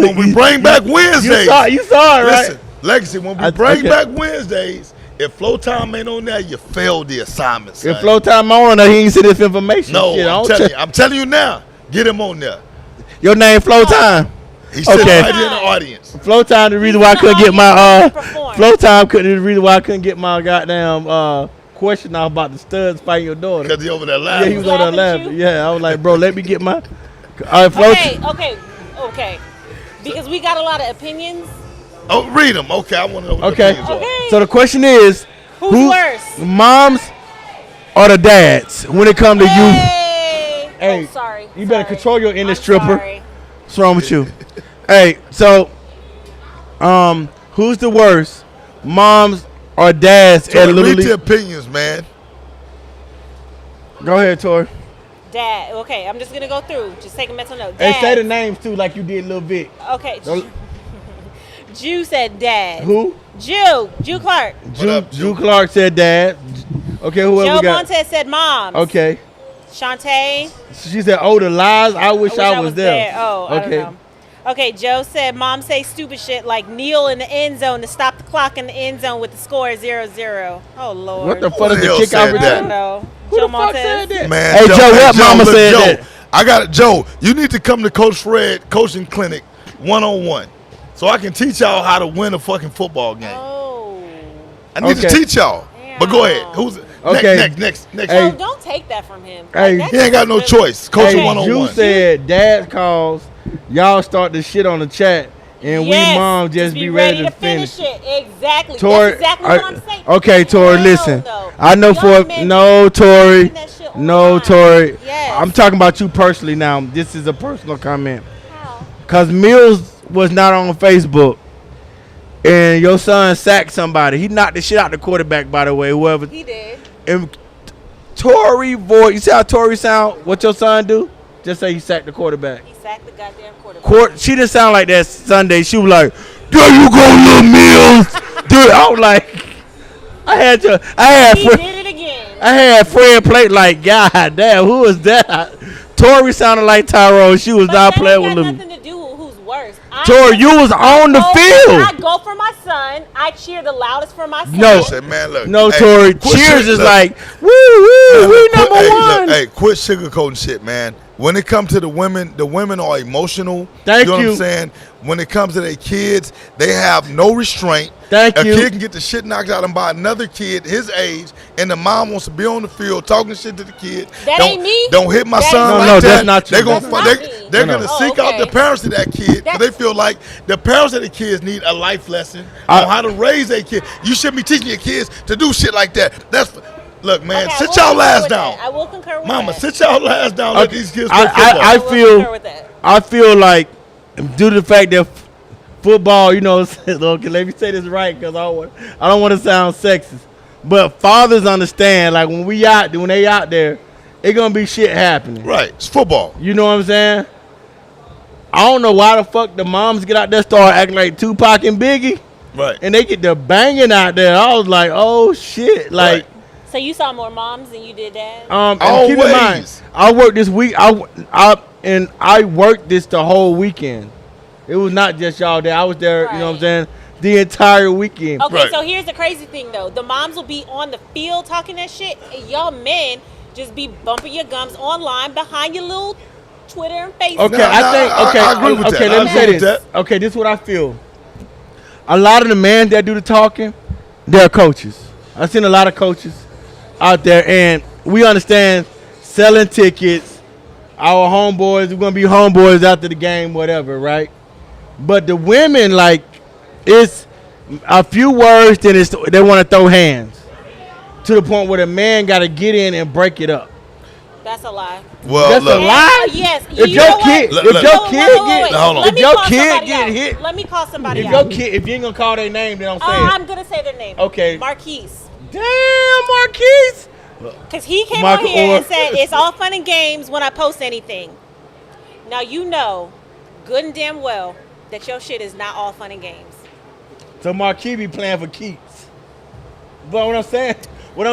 S3: When we bring back Wednesdays,
S4: you saw it, right?
S3: listen, Legacy. When we
S4: I-
S3: bring
S4: okay.
S3: back Wednesdays, if Flow Time ain't on there, you failed the assignment. Son.
S4: If Phlotime on, he ain't see this information.
S3: no,
S4: Shit, I
S3: I'm
S4: don't
S3: telling
S4: check-
S3: you, I'm telling you now. Get him on there.
S4: Your name Phlotime.
S3: He's sitting
S4: Okay.
S3: right here in the audience.
S4: Phlotime, the reason why I
S1: He's
S4: couldn't
S1: the
S4: get my
S1: audience to perform.
S4: Phlotime couldn't the reason why I couldn't get my goddamn question off about the studs fighting your daughter.
S3: Because he over there
S4: Yeah,
S3: laughing.
S4: he was on there
S1: Laughing at
S4: laughing.
S1: you?
S4: Yeah, I was like, bro, let me get my. All right, Phlotime.
S1: Okay. Because we got a lot of opinions.
S3: Oh, read them. Okay, I want to know what
S4: Okay.
S3: the opinions are.
S1: Okay.
S4: So the question is,
S1: Who's worse?
S4: moms or the dads when it come to you?
S1: Hey.
S4: Hey,
S1: Oh, sorry.
S4: you better
S1: Sorry.
S4: control your inner
S1: I'm
S4: stripper.
S1: sorry.
S4: What's wrong with you? Hey, so, who's the worst, moms or dads
S3: So
S4: at Little
S3: read the
S4: League?
S3: opinions, man.
S4: Go ahead, Tori.
S1: Dad. Okay, I'm just gonna go through. Just take a mental note.
S4: Hey,
S1: Dad.
S4: say the names too, like you did Lil Vic.
S1: Okay.
S4: Don't-
S1: Jew said dad.
S4: Who?
S1: Jew Clark.
S3: up,
S4: Drew Clark said dad. Okay, who else
S1: Joe
S4: we got?
S1: Montez said mom.
S4: Okay.
S1: Shantae.
S4: She said, "Oh, the lies. I wish I was there."
S1: Oh, I
S4: okay.
S1: don't know. Okay, Joe said mom say stupid shit like kneel in the end zone to stop the clock in the end zone with the score 0-0. Oh Lord.
S4: What the fuck is
S3: the
S4: the
S3: hell
S4: kick
S3: said
S4: out
S1: I
S3: that?
S1: don't know.
S4: Who
S1: Joe
S4: the fuck
S1: Montez.
S4: said that?
S3: Man,
S4: Hey, Joe, what mama
S3: look,
S4: said
S3: Joe,
S4: that?
S3: I got it, Joe. You need to come to Coach Fred coaching clinic 1-on-1, so I can teach y'all how to win a fucking football game.
S1: Oh.
S3: I need to
S4: Okay.
S3: teach y'all. But go ahead. Who's
S4: Okay.
S3: next?
S4: Hey.
S1: Joe, don't take that from him.
S4: Hey.
S1: that's
S3: He ain't got no
S1: really-
S3: choice. Coaching
S4: Hey,
S3: 1-on-1.
S4: Drew said dad calls. Y'all start the shit on the chat and
S1: Yes,
S4: we moms just be ready to finish
S1: it. Exactly.
S4: Tori,
S1: That's exactly what I'm saying.
S4: okay, Tori,
S1: Hell
S4: listen.
S1: no.
S4: I know
S1: Young men
S4: no,
S1: be
S4: Tori,
S1: posting that shit
S4: no,
S1: online.
S4: Tori.
S1: Yes.
S4: I'm talking about you personally now. This is a personal comment.
S1: How?
S4: Cause Mills was not on Facebook, and your son sacked somebody. He knocked the shit out the quarterback. By the way, whoever.
S1: He did.
S4: And Tori voice. You see how Tori sound? What your son do? Just say he sacked the quarterback.
S1: He sacked the goddamn quarterback.
S4: She didn't sound like that Sunday. She was like, "There you go, little Mills." Dude, I was like,
S1: He did it again.
S4: I had Fred plate like, God damn, who was that? Tori sounded like Tyrone. She was
S1: But
S4: not
S1: that
S4: playing
S1: ain't
S4: with
S1: got
S4: him.
S1: nothing to do with who's worse.
S4: Tori, you was on the field.
S1: I go for my son. I cheer the loudest for my son.
S4: No.
S3: Say, man, look.
S4: No,
S3: hey,
S4: Tori.
S3: quit
S4: Cheers
S3: shit-
S4: is
S3: look,
S4: like, woo, woo, we number one.
S3: Look, hey, quit sugarcoating shit, man. When it comes to the women are emotional.
S4: Thank
S3: you. Know
S4: you.
S3: what I'm saying? When it comes to their kids, they have no restraint.
S4: Thank
S3: a
S4: you.
S3: kid can get the shit knocked out of him by another kid his age, and the mom wants to be on the field talking shit to the kid.
S1: That
S3: don't,
S1: ain't me.
S3: Don't hit my
S1: That
S3: son
S1: is
S3: like
S1: not
S3: that.
S4: that's not you.
S3: They're gonna
S1: That's not me.
S3: they're
S4: No,
S3: gonna
S4: no.
S3: seek out
S1: okay.
S3: the parents of that kid because they feel like the parents of the kids need a life lesson on how to raise their kid. You shouldn't be teaching your kids to do shit like that. Look, man,
S1: Okay, I
S3: sit
S1: will
S3: y'all
S1: concur
S3: last
S1: with
S3: down.
S1: that. I will concur with
S3: Mama,
S1: that.
S3: sit y'all last down. Let these kids play football.
S4: I
S1: will
S4: feel
S1: concur with that.
S4: I feel like due to the fact that football, you know, okay, let me say this right because I don't want to sound sexist, but fathers understand like when they out there, it gonna be shit happening.
S3: Right, it's football.
S4: You know what I'm saying? I don't know why the fuck the moms get out there start acting like Tupac and Biggie,
S3: Right.
S4: and they get the banging out there. I was like, oh shit, like.
S3: Right.
S1: So you saw more moms than you did dads?
S4: And keep in mind,
S3: Always.
S4: I worked this week. I worked this the whole weekend. It was not just y'all there. I was there. You know what I'm saying? The entire weekend.
S1: Okay,
S3: Right.
S1: so here's the crazy thing though. The moms will be on the field talking that shit, and y'all men just be bumping your gums online behind your little Twitter and Facebook.
S4: Okay,
S3: No,
S4: I
S3: agree with that.
S4: okay,
S3: I
S4: let me say
S3: agree with
S4: this.
S3: that.
S4: Okay, this is what I feel. A lot of the men that do the talking, they're coaches. I've seen a lot of coaches out there, and we understand selling tickets. Our homeboys, we're gonna be homeboys after the game, whatever, right? But the women, like, it's a few words, then they want to throw hands to the point where the man got to get in and break it up.
S1: That's a lie.
S3: Well,
S4: That's
S3: look,
S4: a lie.
S1: Yes.
S4: If
S1: you
S4: your
S1: know what?
S4: kid,
S3: Look,
S4: if
S3: look.
S4: your
S1: Wait,
S4: kid
S1: wait, wait,
S4: get,
S1: wait.
S3: Hold on.
S1: Let
S4: if
S1: me
S4: your
S1: call
S4: kid
S1: somebody
S4: get
S1: out.
S4: hit,
S1: Let me call somebody
S4: if
S1: out.
S4: your kid, if you ain't gonna call their name, then don't say it.
S1: I'm gonna say their name.
S4: Okay.
S1: Marquise.
S4: Damn, Marquise.
S1: Because he came
S4: Michael
S1: on here
S4: Orr.
S1: and said it's all fun and games when I post anything. Now you know good and damn well that your shit is not all fun and games.
S4: So Marquis be playing for keeps. But what I'm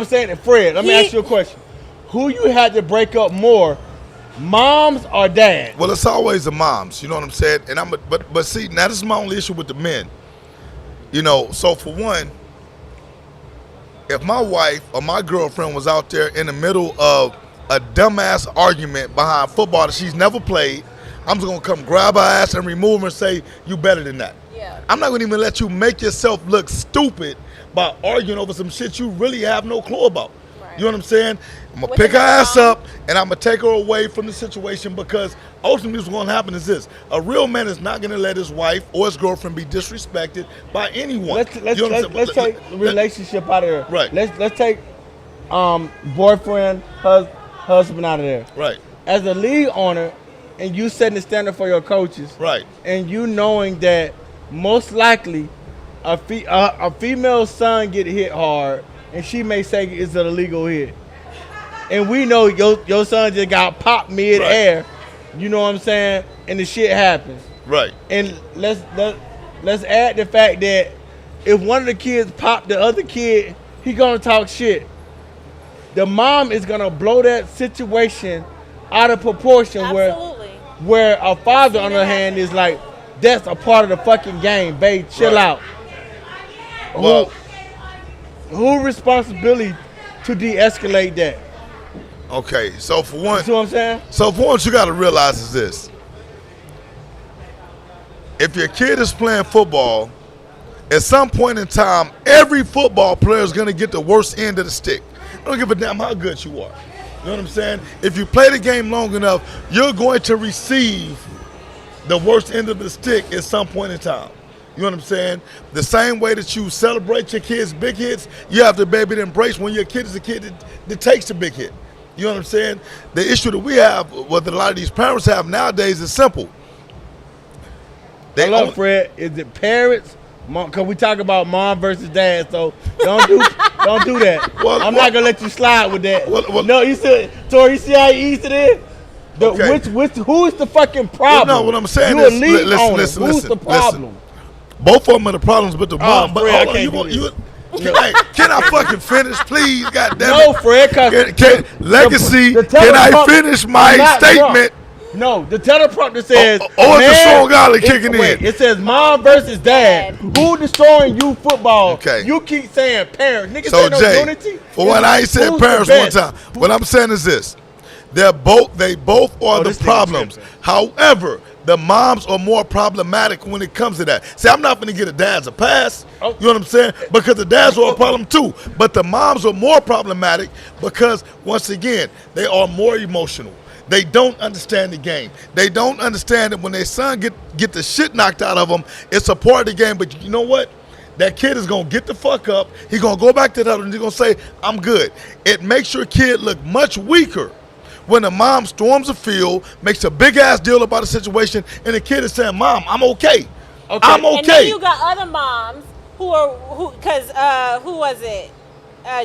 S4: saying, Fred, let me ask you a question. Who you had to break up more, moms or dad?
S3: well, it's always the moms. You know what I'm saying? And but see, now this is my only issue with the men. You know, so for one, if my wife or my girlfriend was out there in the middle of a dumbass argument behind football that she's never played, I'm just gonna come grab her ass and remove her and say, you better than that.
S1: Yeah.
S3: I'm not gonna even let you make yourself look stupid by arguing over some shit you really have no clue about.
S1: Right.
S3: You know what I'm saying? I'm gonna
S1: With
S3: pick her
S1: another
S3: ass
S1: mom?
S3: up and I'm gonna take her away from the situation because ultimately what's gonna happen is this. A real man is not gonna let his wife or his girlfriend be disrespected by anyone.
S4: Let's
S3: You know what I'm
S4: let's
S3: saying?
S4: take the relationship out of there.
S3: Right.
S4: Let's take boyfriend, husband out of there.
S3: Right,
S4: As a league owner, and you setting the standard for your coaches,
S3: right.
S4: and you knowing that most likely a female son get hit hard, and she may say it's an illegal hit, and we know your son just got popped mid-air, you know what I'm saying, and the shit happens.
S3: Right.
S4: And let's add the fact that if one of the kids pop the other kid, he gonna talk shit. The mom is gonna blow that situation out of proportion.
S1: Absolutely.
S4: Where a father,
S1: I've
S4: on
S1: seen
S4: the
S1: it
S4: hand,
S1: happen.
S4: is like, that's a part of the fucking game, babe. Chill
S3: Right.
S4: out.
S3: Well,
S4: Who responsibility to de-escalate that?
S3: okay. So for one,
S4: You see what I'm saying?
S3: what you gotta realize is this. If your kid is playing football, at some point in time, every football player is gonna get the worst end of the stick. I don't give a damn how good you are. You know what I'm saying? If you play the game long enough, you're going to receive the worst end of the stick at some point in time. You know what I'm saying? The same way that you celebrate your kids' big hits, you have to be able to embrace when your kid is a kid that takes the big hit. You know what I'm saying? The issue that we have, what a lot of these parents have nowadays, is simple.
S4: Hello, Fred. Is it parents? Because we talk about mom versus dad, so don't do that. I'm not gonna let you slide with that. No, you said, Tori. You see how easy it is? Who is the fucking problem?
S3: Well, no, what I'm saying
S4: you
S3: is,
S4: listen. Who's the problem?
S3: Both of them are the problems, but the mom. But
S4: Fred,
S3: hold on, can I fucking finish, please? God damn
S4: No,
S3: it.
S4: Fred.
S3: Legacy. Can I finish my statement?
S4: No, the teleprompter says.
S3: It's the strong island kicking in.
S4: It says mom versus dad. Who destroying you football?
S3: Okay.
S4: You keep saying parents. Niggas
S3: So
S4: say no
S3: Jay,
S4: unity.
S3: for what I ain't said parents one time. What I'm saying is this: they both are the problems. However, the moms are more problematic when it comes to that. See, I'm not going to get the dads a pass. You know what I'm saying? Because the dads are a problem too. But the moms are more problematic because, once again, they are more emotional. They don't understand the game. They don't understand that when their son get the shit knocked out of them, it's a part of the game. But you know what? That kid is going to get the fuck up. He's going to go back to the other and he's going to say, I'm good. It makes your kid look much weaker when the mom storms the field, makes a big-ass deal about a situation, and the kid is saying, Mom, I'm okay. I'm okay.
S1: And then you got other moms who was it?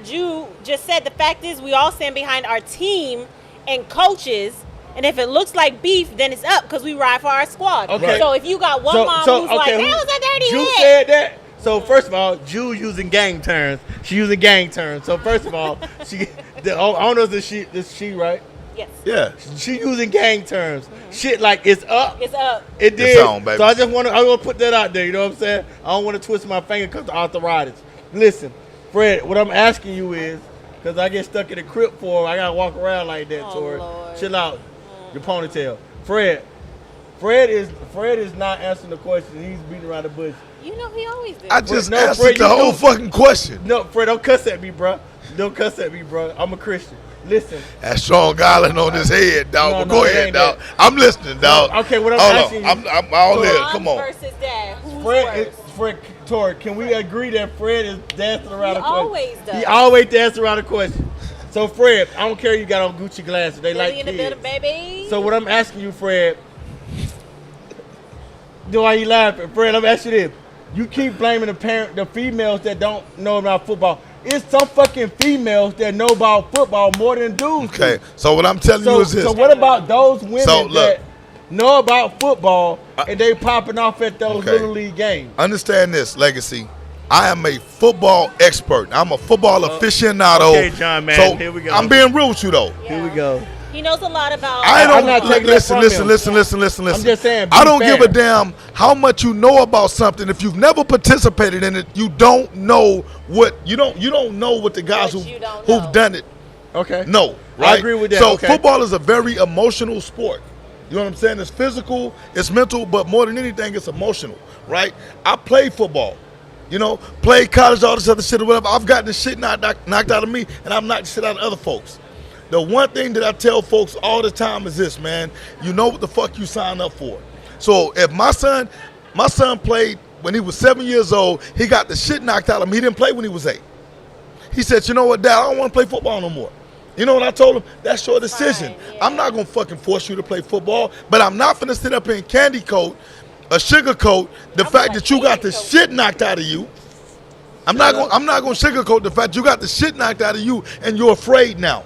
S1: Jew just said the fact is we all stand behind our team and coaches, and if it looks like beef, then it's up because we ride for our squad.
S4: Okay.
S1: So if you got one mom who's like, that was a dirty
S4: Jew
S1: hit.
S4: said that. So first of all, Jew using gang terms. She using gang terms. So first of all, I don't know if this she right?
S1: Yes.
S3: Yeah.
S4: She using gang terms. Shit like it's up.
S1: It's up.
S4: It did.
S3: It's on, baby.
S4: So I want to put that out there. You know what I'm saying? I don't want to twist my finger because of arthritis. Listen, Fred, what I'm asking you is, because I get stuck in the crib for I gotta walk around like that, Tori.
S1: Lord.
S4: Chill out. Your ponytail. Fred is not answering the question. He's beating around the bush.
S1: You know he always does.
S3: I just
S4: No,
S3: answered
S4: Fred,
S3: the
S4: you
S3: whole
S4: do.
S3: fucking question.
S4: No, Fred, don't cuss at me, bro. Don't cuss at me, bro. I'm a Christian. Listen.
S3: That strong island on his head, dog.
S4: No,
S3: But
S4: no,
S3: go
S4: it
S3: ahead,
S4: ain't
S3: dog.
S4: that.
S3: I'm listening, dog.
S4: Okay, what I'm
S3: Hold
S4: asking
S3: on.
S4: you.
S3: I'm all in.
S1: Mom
S3: Come on.
S1: versus dad. Who's worse?
S4: Fred, Tori, can we agree that Fred is dancing around
S1: He
S4: the question?
S1: always does.
S4: He always dances around the question. So, Fred, I don't care you got on Gucci glasses. They like
S1: in the
S4: kids.
S1: building, baby.
S4: So what I'm asking you, Fred, why you laughing? Fred, I'm asking you this. You keep blaming the females that don't know about football. It's some fucking females that know about football more than dudes.
S3: Okay, so what I'm telling you is this.
S4: So what about those women
S3: look.
S4: that know about football and they popping off at those little league games?
S3: Understand this, Legacy. I am a football expert. I'm a football aficionado.
S4: Okay, John, man.
S3: So
S4: Here we go.
S3: I'm being real with you, though.
S1: Yeah.
S4: Here we go.
S1: He knows a lot about.
S4: I'm not taking that
S3: listen,
S4: from
S3: listen,
S4: him.
S3: listen.
S4: I'm just saying, be
S3: I don't
S4: fair.
S3: give a damn how much you know about something. If you've never participated in it, you don't know what you don't know what the guys
S1: What you don't
S3: who've
S1: know.
S3: done it
S4: Okay.
S3: know. Right?
S4: I agree with that.
S3: So
S4: Okay.
S3: football is a very emotional sport. You know what I'm saying? It's physical, it's mental, but more than anything, it's emotional. Right? I played football. You know, played college, all this other shit or whatever. I've gotten the shit knocked out of me, and I've knocked the shit out of other folks. The one thing that I tell folks all the time is this, man. You know what the fuck you sign up for. So if my son played when he was 7 years old, he got the shit knocked out of him. He didn't play when he was 8. He said, you know what, Dad, I don't want to play football no more. You know what I told him? That's your decision.
S1: Fine, yeah.
S3: I'm not going to fucking force you to play football, but I'm not going to sit up here and candy coat or sugarcoat the fact that you got the shit knocked out of you. I'm not going to sugarcoat the fact you got the shit knocked out of you and you're afraid now.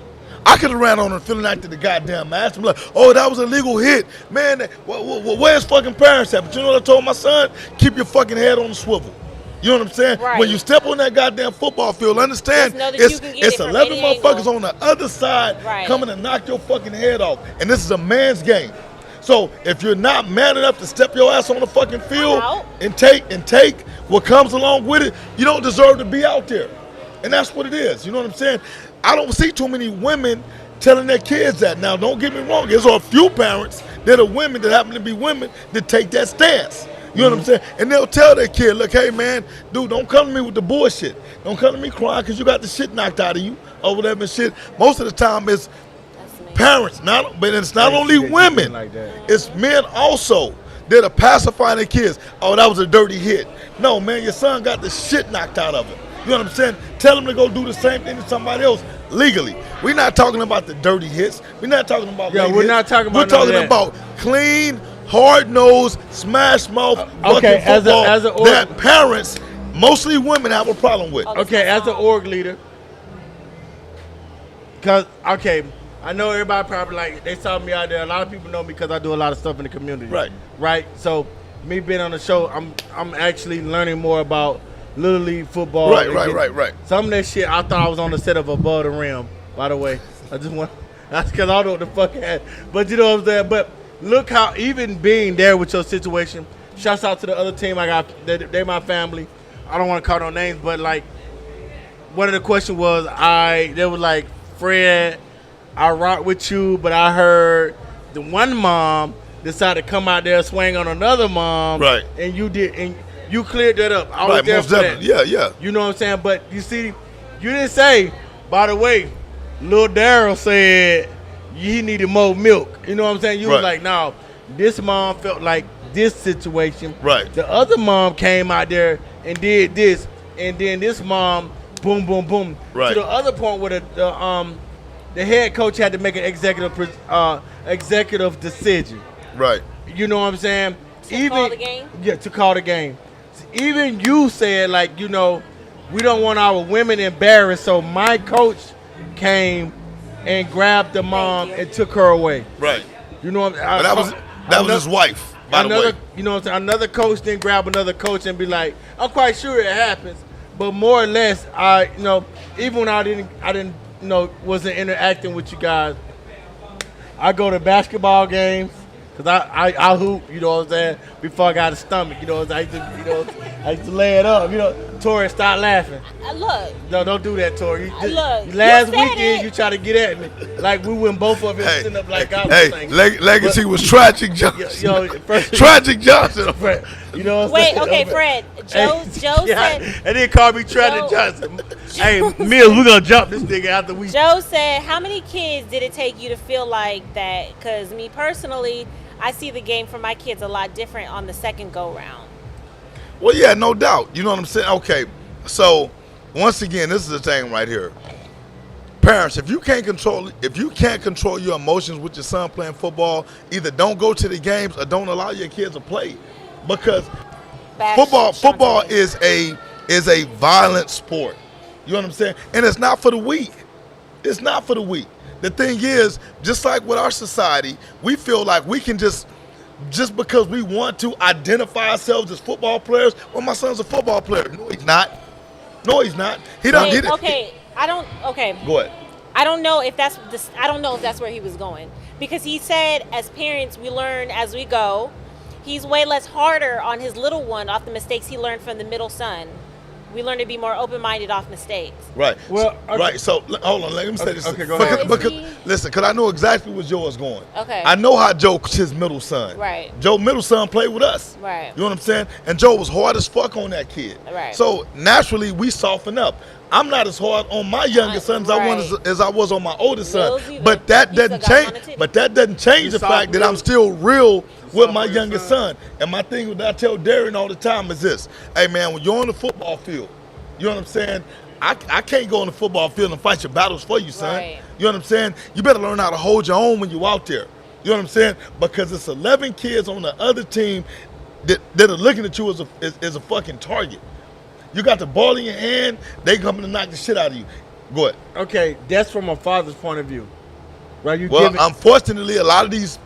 S3: I could have ran on and feeling like the goddamn master. Like, oh, that was a legal hit. Man, where's fucking parents at? But you know what I told my son? Keep your fucking head on the swivel. You know what I'm saying?
S1: Right.
S3: When you step on that goddamn football field, understand
S1: Just know that you
S3: it's
S1: can get it from
S3: 11
S1: any
S3: motherfuckers
S1: angle.
S3: on the other side
S1: Right.
S3: coming to knock your fucking head off. And this is a man's game. So if you're not man enough to step your ass on the fucking field
S1: out.
S3: and take what comes along with it, you don't deserve to be out there. And that's what it is. You know what I'm saying? I don't see too many women telling their kids that. Now, don't get me wrong. There's a few parents that are women that happen to be women that take that stance. You know what I'm saying? And they'll tell their kid, look, hey, man, dude, don't come to me with the bullshit. Don't come to me crying because you got the shit knocked out of you or whatever and shit. Most of the time it's parents, but it's not only women.
S4: Like that.
S3: It's men also They're to pacify their kids. Oh, that was a dirty hit. No, man, your son got the shit knocked out of him. You know what I'm saying? Tell him to go do the same thing to somebody else legally. We're not talking about the dirty hits. We're not talking about
S4: Yeah,
S3: late
S4: we're
S3: hits.
S4: not talking about
S3: We're talking
S4: none of that.
S3: about clean, hard-nosed, smash-mouth
S4: Okay,
S3: fucking football
S4: as a
S3: that parents, mostly women, have a problem with.
S4: Okay, as an org leader, because, okay, I know everybody probably like, they saw me out there. A lot of people know me because I do a lot of stuff in the community.
S3: Right.
S4: Right? So, me being on the show, I'm actually learning more about Little League football.
S3: Right.
S4: Some of that shit, I thought I was on the set of Above the Rim, by the way. I just want, that's because I don't know what the fuck I had. But you know what I'm saying? But look how, even being there with your situation, shouts out to the other team I got, they my family. I don't want to call no names, but like, one of the questions was, they were like, Fred, I rock with you, but I heard the one mom decided to come out there and swing on another mom.
S3: Right.
S4: And you did, and you cleared that up. I was there
S3: most
S4: for that.
S3: definitely. Yeah.
S4: You know what I'm saying? But you see, you didn't say, by the way, Lil Daryl said he needed more milk. You know what I'm saying? You was like, no, this mom felt like this situation.
S3: Right.
S4: The other mom came out there and did this, and then this mom, boom, boom, boom.
S3: Right.
S4: To the other point where the head coach had to make an executive decision.
S3: Right.
S4: You know what I'm saying?
S1: To call the game?
S4: Yeah, to call the game. Even you said, like, you know, we don't want our women embarrassed, so my coach came and grabbed the mom and took her away.
S3: Right.
S4: You know what I'm
S3: But that was his wife, by the way.
S4: You know what I'm saying? Another coach didn't grab another coach and be like, I'm quite sure it happens, but more or less, even when I didn't, wasn't interacting with you guys, I go to basketball games. Cause I hoop, you know what I'm saying, before I got a stomach, you know, I used to lay it up, you know. Tori, stop laughing.
S1: Look.
S4: No, don't do that, Tori.
S1: Look.
S4: Last
S1: you said
S4: weekend,
S1: it.
S4: you tried to get at me, like we went both of us sitting up like I was saying.
S3: Legacy was Tragic Johnson. Tragic Johnson.
S4: You know what I'm
S1: Wait,
S4: saying?
S1: okay, Fred. Joe said.
S4: And then call me Tragic Johnson. Hey, Mills, we're gonna jump this nigga after we.
S1: Joe said, how many kids did it take you to feel like that? Because me personally, I see the game for my kids a lot different on the second go round.
S3: Well, yeah, no doubt. You know what I'm saying? Okay, so once again, this is the thing right here. Parents, if you can't control your emotions with your son playing football, either don't go to the games or don't allow your kids to play, because football is a violent sport. You know what I'm saying? And it's not for the weak. It's not for the weak. The thing is, just like with our society, we feel like we can just because we want to identify ourselves as football players. Well, my son's a football player. No, he's not. No, he's not. He don't.
S1: Okay.
S3: Go ahead.
S1: I don't know if that's where he was going, because he said, as parents, we learn as we go. He's way less harder on his little one off the mistakes he learned from the middle son. We learn to be more open-minded off mistakes.
S3: Right.
S4: Well,
S3: right. So hold on. Let me say this.
S4: Okay, go ahead.
S3: Because I know exactly where Joe is going.
S1: Okay.
S3: I know how Joe, his middle son.
S1: Right.
S3: Joe, middle son, played with us.
S1: Right.
S3: You know what I'm saying? And Joe was hard as fuck on that kid.
S1: Right.
S3: So naturally, we soften up. I'm not as hard on my youngest son as I was on my oldest son. But that doesn't change. But that doesn't change the fact that I'm still real with my youngest son. And my thing that I tell Darren all the time is this: hey man, when you're on the football field, you know what I'm saying? I can't go on the football field and fight your battles for you, son.
S1: Right.
S3: You know what I'm saying? You better learn how to hold your own when you're out there. You know what I'm saying? Because it's 11 kids on the other team that are looking at you as a fucking target. You got the ball in your hand, they coming to knock the shit out of you. Go ahead.
S4: Okay, that's from a father's point of view, right?
S3: Unfortunately, a lot of these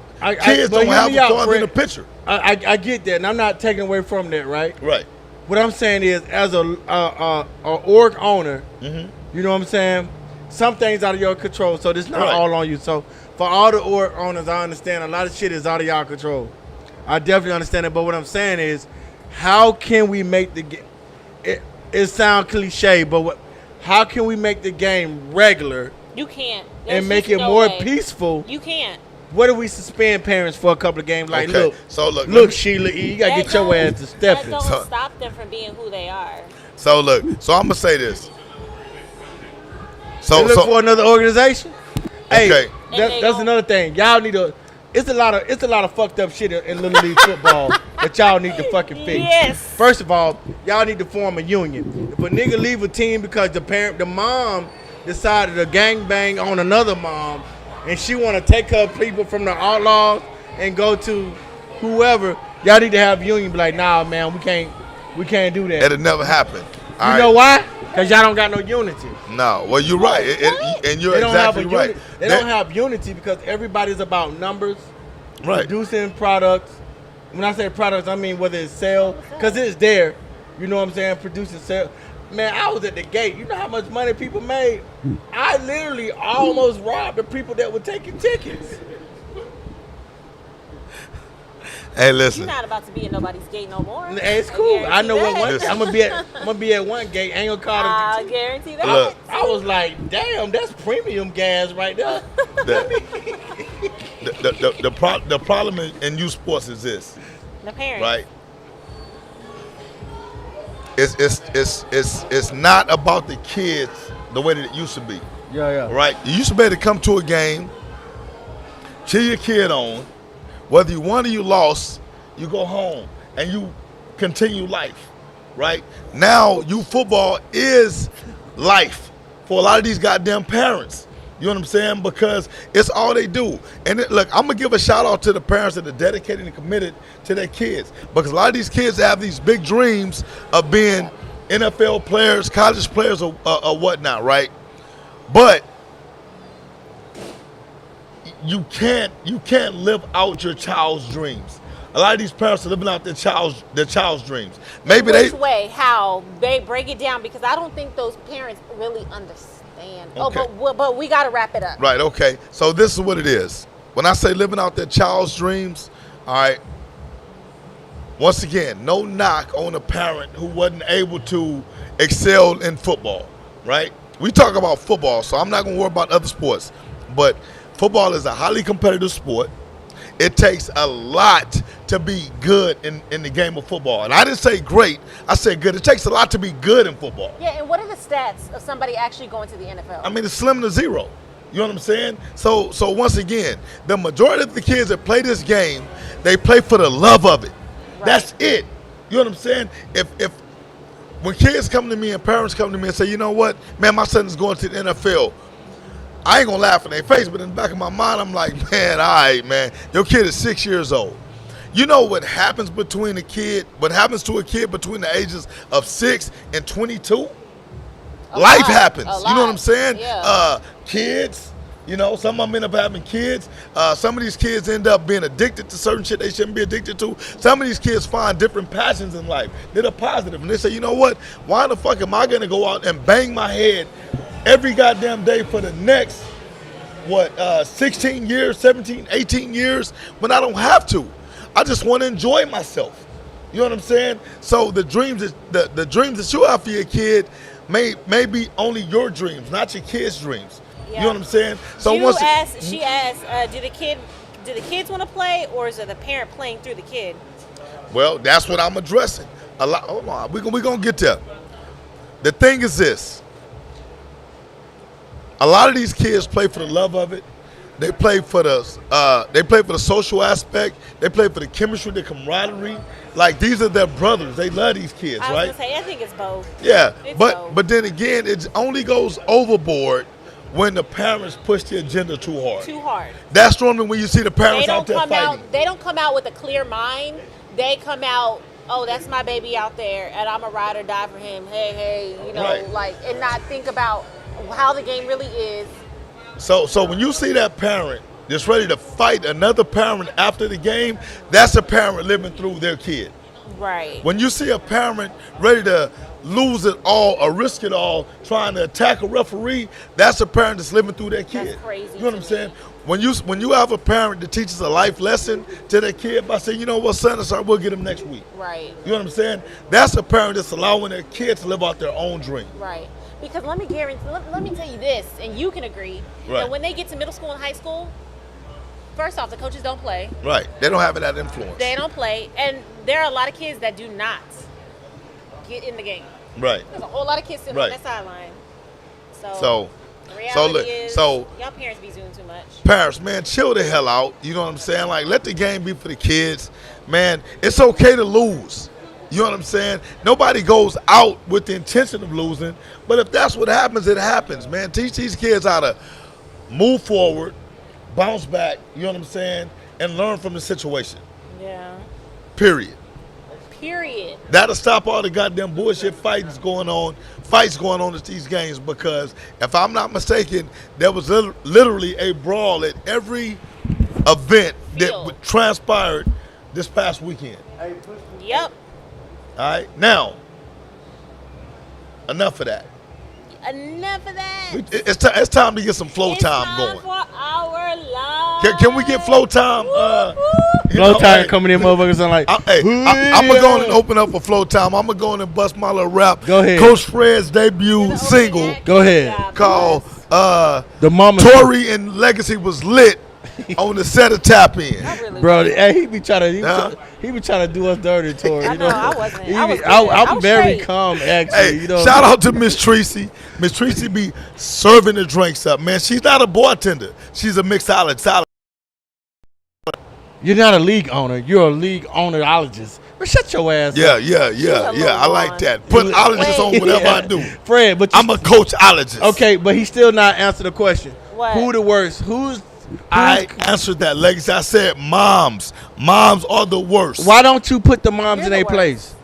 S3: kids don't have a father in the picture.
S4: I get that, and I'm not taking away from that, right?
S3: Right.
S4: What I'm saying is, as a org owner,
S3: Mm-hmm.
S4: you know what I'm saying? Some things out of your control, so this not
S3: Right.
S4: all on you. So for all the org owners, I understand a lot of shit is out of y'all control. I definitely understand it, but what I'm saying is, how can we make the game? It sounds cliche, but how can we make the game regular?
S1: You can't.
S4: And make it more peaceful?
S1: You can't.
S4: What do we suspend parents for a couple of games? Like,
S3: Okay.
S4: look, Sheila E., you got to get your ass to step
S1: That
S4: it.
S1: don't stop them from being who they are.
S3: So look, so I'm gonna say this.
S4: They look for another organization.
S3: Okay.
S4: Hey, that's another thing. Y'all need to it's a lot of fucked up shit in Little League football that y'all need to fucking fix.
S1: Yes.
S4: First of all, y'all need to form a union. If a nigga leave a team because the mom decided to gangbang on another mom, and she want to take her people from the Outlaws and go to whoever, y'all need to have a union. Be like, nah, man, we can't do that.
S3: It'll never happen.
S4: You know why? Because y'all don't got no unity.
S3: No. Well, you're right. And you're exactly right.
S4: They don't have unity because everybody's about numbers,
S3: right.
S4: producing products. When I say products, I mean whether it's sale, because it's there. You know what I'm saying? Producing sale. Man, I was at the gate. You know how much money people made? I literally almost robbed the people that were taking tickets.
S3: Hey, listen.
S1: You're not about to be in nobody's gate no more.
S4: Hey, it's cool. I know what one.
S3: Listen.
S4: I'm gonna be at one gate. I ain't gonna call
S1: I
S4: it.
S1: guarantee that.
S3: Look.
S4: I was like, damn, that's premium gas right there.
S3: The problem in youth sports is this,
S1: The parents.
S3: right? It's not about the kids the way that it used to be,
S4: Yeah.
S3: right? You used to be able to come to a game, cheer your kid on, whether you won or you lost, you go home and you continue life, right? Now, youth football is life for a lot of these goddamn parents. You know what I'm saying? Because it's all they do. And look, I'm going to give a shout out to the parents that are dedicated and committed to their kids. Because a lot of these kids have these big dreams of being NFL players, college players, or whatnot, right? But you can't live out your child's dreams. A lot of these parents are living out their child's dreams. Maybe
S1: Which way? How? They break it down, because I don't think those parents really understand.
S3: Okay.
S1: Oh, but we got to wrap it up.
S3: Right, okay. So this is what it is. When I say living out their child's dreams, all right, once again, no knock on a parent who wasn't able to excel in football, right? We talk about football, so I'm not going to worry about other sports. But football is a highly competitive sport. It takes a lot to be good in the game of football. And I didn't say great, I said good. It takes a lot to be good in football.
S1: Yeah, and what are the stats of somebody actually going to the NFL?
S3: I mean, it's slim to zero. You know what I'm saying? So once again, the majority of the kids that play this game, they play for the love of it.
S1: Right.
S3: That's it. You know what I'm saying? If when kids come to me and parents come to me and say, you know what, man, my son is going to the NFL, I ain't gonna laugh in their face, but in the back of my mind, I'm like, man, all right, man, your kid is 6 years old. You know what happens to a kid between the ages of 6 and 22? Life happens. You know what I'm saying?
S1: Yeah.
S3: Kids, you know, some of them end up having kids. Some of these kids end up being addicted to certain shit they shouldn't be addicted to. Some of these kids find different passions in life that are positive. And they say, you know what? Why the fuck am I gonna go out and bang my head every goddamn day for the next, 16 years, 17, 18 years when I don't have to? I just want to enjoy myself. You know what I'm saying? So the dreams that you have for your kid may be only your dreams, not your kid's dreams.
S1: Yeah.
S3: You know what I'm saying? So
S1: she asked, do the kids want to play, or is it the parent playing through the kid?
S3: Well, that's what I'm addressing. Hold on, we're gonna get there. The thing is this. A lot of these kids play for the love of it. They play for the social aspect. They play for the chemistry, the camaraderie. Like, these are their brothers. They love these kids,
S1: I was
S3: right?
S1: gonna say, I think it's both.
S3: Yeah,
S1: It's
S3: but
S1: both.
S3: then again, it only goes overboard when the parents push the agenda too hard.
S1: Too hard.
S3: That's normally when you see the
S1: They
S3: parents
S1: don't
S3: out there
S1: come
S3: fighting.
S1: out. They don't come out with a clear mind. They come out, oh, that's my baby out there, and I'm a ride or die for him. Hey, you know,
S3: Right.
S1: like, and not think about how the game really is.
S3: So when you see that parent that's ready to fight another parent after the game, that's a parent living through their kid.
S1: Right.
S3: When you see a parent ready to lose it all or risk it all trying to attack a referee, that's a parent that's living through their kid.
S1: That's crazy
S3: You know what I'm
S1: to
S3: saying?
S1: me.
S3: When you have a parent that teaches a life lesson to their kid by saying, you know what, son, sorry, we'll get him next week.
S1: Right.
S3: You know what I'm saying? That's a parent that's allowing their kids to live out their own dream.
S1: Right. Because let me tell you this, and you can agree,
S3: Right.
S1: that when they get to middle school and high school, first off, the coaches don't play.
S3: Right. They don't have that influence.
S1: They don't play. And there are a lot of kids that do not get in the game.
S3: Right.
S1: There's a whole lot of kids sitting
S3: Right.
S1: on that sideline.
S3: So
S1: So y'all parents be doing too much.
S3: Parents, man, chill the hell out. You know what I'm saying? Like, let the game be for the kids. Man, it's okay to lose. You know what I'm saying? Nobody goes out with the intention of losing. But if that's what happens, it happens, man. Teach these kids how to move forward, bounce back, you know what I'm saying, and learn from the situation.
S1: Yeah.
S3: Period.
S1: That'll
S3: stop all the goddamn bullshit fights going on at these games, because if I'm not mistaken, there was literally a brawl at every event that transpired this past weekend.
S1: Yep.
S3: All right, now, enough of that. It's time to get some Phlotime going.
S1: For our live.
S3: Can we get Phlotime?
S4: Phlotime coming in, motherfuckers. I'm like,
S3: I'm gonna go and open up for Phlotime. I'm gonna go in and bust my little rap.
S4: Go ahead.
S3: Coach Fred's debut single.
S4: Go ahead.
S3: Called
S4: The Mama.
S3: Tori and Legacy was lit on the set of Tap In.
S1: Really
S4: Bro, hey, he be trying to do us dirty, Tori.
S1: I know, I wasn't.
S4: I'm very
S1: straight.
S4: calm, actually.
S3: Hey,
S4: You know,
S3: shout out to Miss Tracy. Miss Tracy be serving the drinks up, man. She's not a bartender. She's a mixologist.
S4: You're not a league owner. You're a league ownerologist. But shut your ass
S3: Yeah.
S4: up.
S3: I like that. Put ologist on whatever I do.
S4: Fred, but
S3: I'm a coachologist.
S4: okay, but he still not answered the question.
S1: What?
S4: Who the worst?
S3: I answered that, Legacy. I said moms. Moms are the worst.
S4: Why don't you put the moms
S1: You're
S4: in
S1: the
S4: their
S1: worst.
S4: place?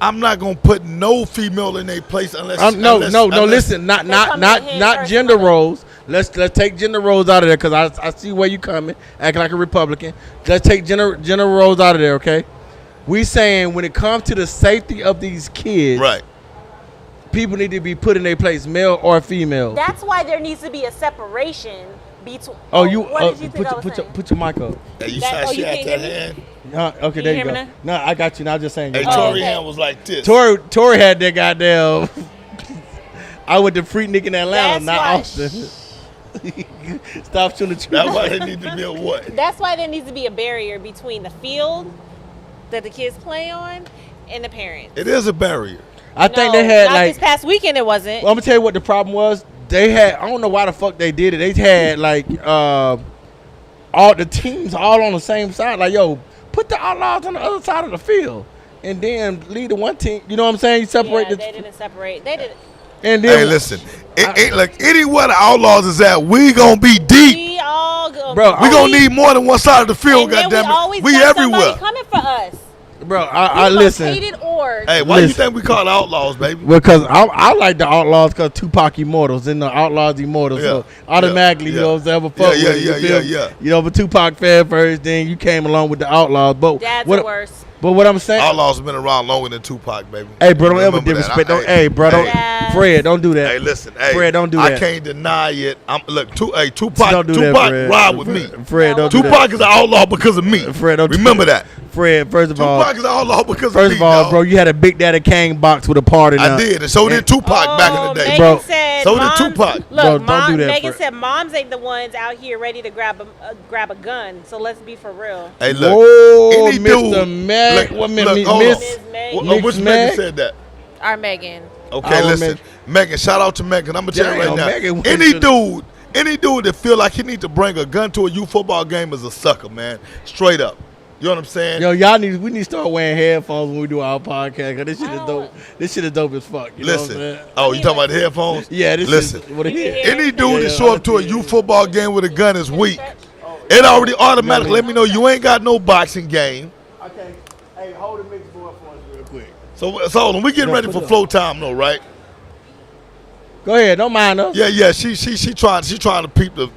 S3: I'm not gonna put no female in their place unless
S4: No.
S3: unless-
S4: Listen, not
S1: come in here
S4: not
S1: first,
S4: gender
S1: mother.
S4: roles. Let's take gender roles out of there, because I see where you coming, acting like a Republican. Let's take gender roles out of there, okay? We saying when it comes to the safety of these kids,
S3: Right.
S4: people need to be put in their place, male or female.
S1: That's why there needs to be a separation between.
S4: What did you think I was saying? Put your mic up.
S3: Hey, you
S1: That-
S3: saw
S1: you
S3: she had
S1: can't
S3: that
S1: hear me?
S3: hand.
S4: Okay,
S1: you
S4: there you
S1: hear
S4: go.
S1: me
S4: No, I got you. Now I'm just saying.
S3: Hey,
S4: go.
S3: Tori
S1: okay.
S3: hand was like this.
S4: Tori had that goddamn. I went to Freaknik in Atlanta,
S1: That's
S4: not
S1: why-
S4: Austin. Stop shooting the truth.
S3: That's why they need to be a what?
S1: That's why there needs to be a barrier between the field that the kids play on and the parents.
S3: It is a barrier.
S4: I think
S1: No,
S4: they had
S1: not
S4: like.
S1: this past weekend. It wasn't.
S4: Well, I'm gonna tell you what the problem was. They had. I don't know why the fuck they did it. They had like all the teams all on the same side. Like, yo, put the Outlaws on the other side of the field, and then lead the one team. You know what I'm saying? You separate
S1: yeah,
S4: the.
S1: they didn't separate. They didn't.
S4: And then,
S3: Hey, listen. It ain't like anywhere the Outlaws is at. We gonna be deep.
S1: We all go.
S4: Bro,
S3: We gonna need more than one side of the field.
S1: And then
S3: Goddamn
S1: we always
S3: it. We
S1: got somebody
S3: everywhere.
S1: coming for us.
S4: bro, I
S1: We
S4: listen.
S1: Hated or
S3: Hey, why you
S4: Listen.
S3: think we call the Outlaws, baby?
S4: Because I like the Outlaws because Tupac Immortals and the Outlaws Immortals.
S3: Yeah,
S4: So automatically,
S3: yeah,
S4: you know what I'm saying? I'm a fuck
S3: yeah,
S4: with it, you
S3: yeah,
S4: feel me?
S3: yeah.
S4: You know, but Tupac fan first, then you came along with the Outlaws. But
S1: Dad's
S4: what,
S1: the worst.
S4: But what I'm saying,
S3: Outlaws have been around longer than Tupac, baby.
S4: hey, bro, don't ever
S3: Remember that.
S4: disrespect. Don't,
S3: Hey,
S4: hey, bro, don't,
S1: Yes.
S4: Fred, don't do that.
S3: Hey, listen, hey,
S4: Fred, don't do
S3: I
S4: that.
S3: can't deny it. Tupac,
S4: Don't do that,
S3: Tupac
S4: Fred.
S3: ride with me.
S4: Fred, don't do that.
S3: Tupac is an outlaw because of me.
S4: Fred, don't do
S3: Remember that.
S4: Fred, first of all,
S3: Tupac is an outlaw because of
S4: first
S3: me.
S4: of all,
S3: dawg.
S4: bro, you had a Big Daddy Kane box with a party.
S3: I did, and so did Tupac back in the day.
S1: Megan
S4: Bro,
S1: said
S3: so did
S1: moms,
S3: Tupac.
S1: Look,
S4: Bro, don't
S1: mom,
S4: do that,
S1: Megan
S4: Fred.
S1: said moms ain't the ones out here ready to grab a gun. So let's be for real.
S3: Hey, look,
S4: Whoa,
S3: any
S4: Mr.
S3: dude,
S4: Mac,
S3: look,
S4: what
S3: look, hold
S4: Miss?
S3: on.
S1: Meg.
S3: Which
S4: Miss
S3: Megan
S4: Mac?
S3: said that?
S1: Our Megan.
S3: Okay,
S4: Our
S3: listen, Megan. Shout out to Megan. I'm gonna tell you
S4: Damn,
S3: right now.
S4: Megan went
S3: Any
S4: to-
S3: dude that feel like he need to bring a gun to a youth football game is a sucker, man. Straight up. You know what I'm saying?
S4: Yo, we need to start wearing headphones when we do our podcast. Cause this shit is dope. This shit is dope as fuck. You know what I'm
S3: Listen.
S4: saying?
S3: Oh, you talking about the headphones?
S4: Yeah, this
S3: Listen.
S4: is what it
S1: You can
S4: is.
S1: hear
S3: Any dude
S4: Yeah,
S3: that show up to a youth football game with a gun is weak. It already automatically let me know you ain't got no boxing game.
S4: Okay, hey, hold the mix board for us real quick.
S3: So hold on, we getting
S4: No,
S3: ready
S4: put
S3: for
S4: it up.
S3: flow time though, right?
S4: Go ahead, don't mind us.
S3: Yeah. She trying to peep the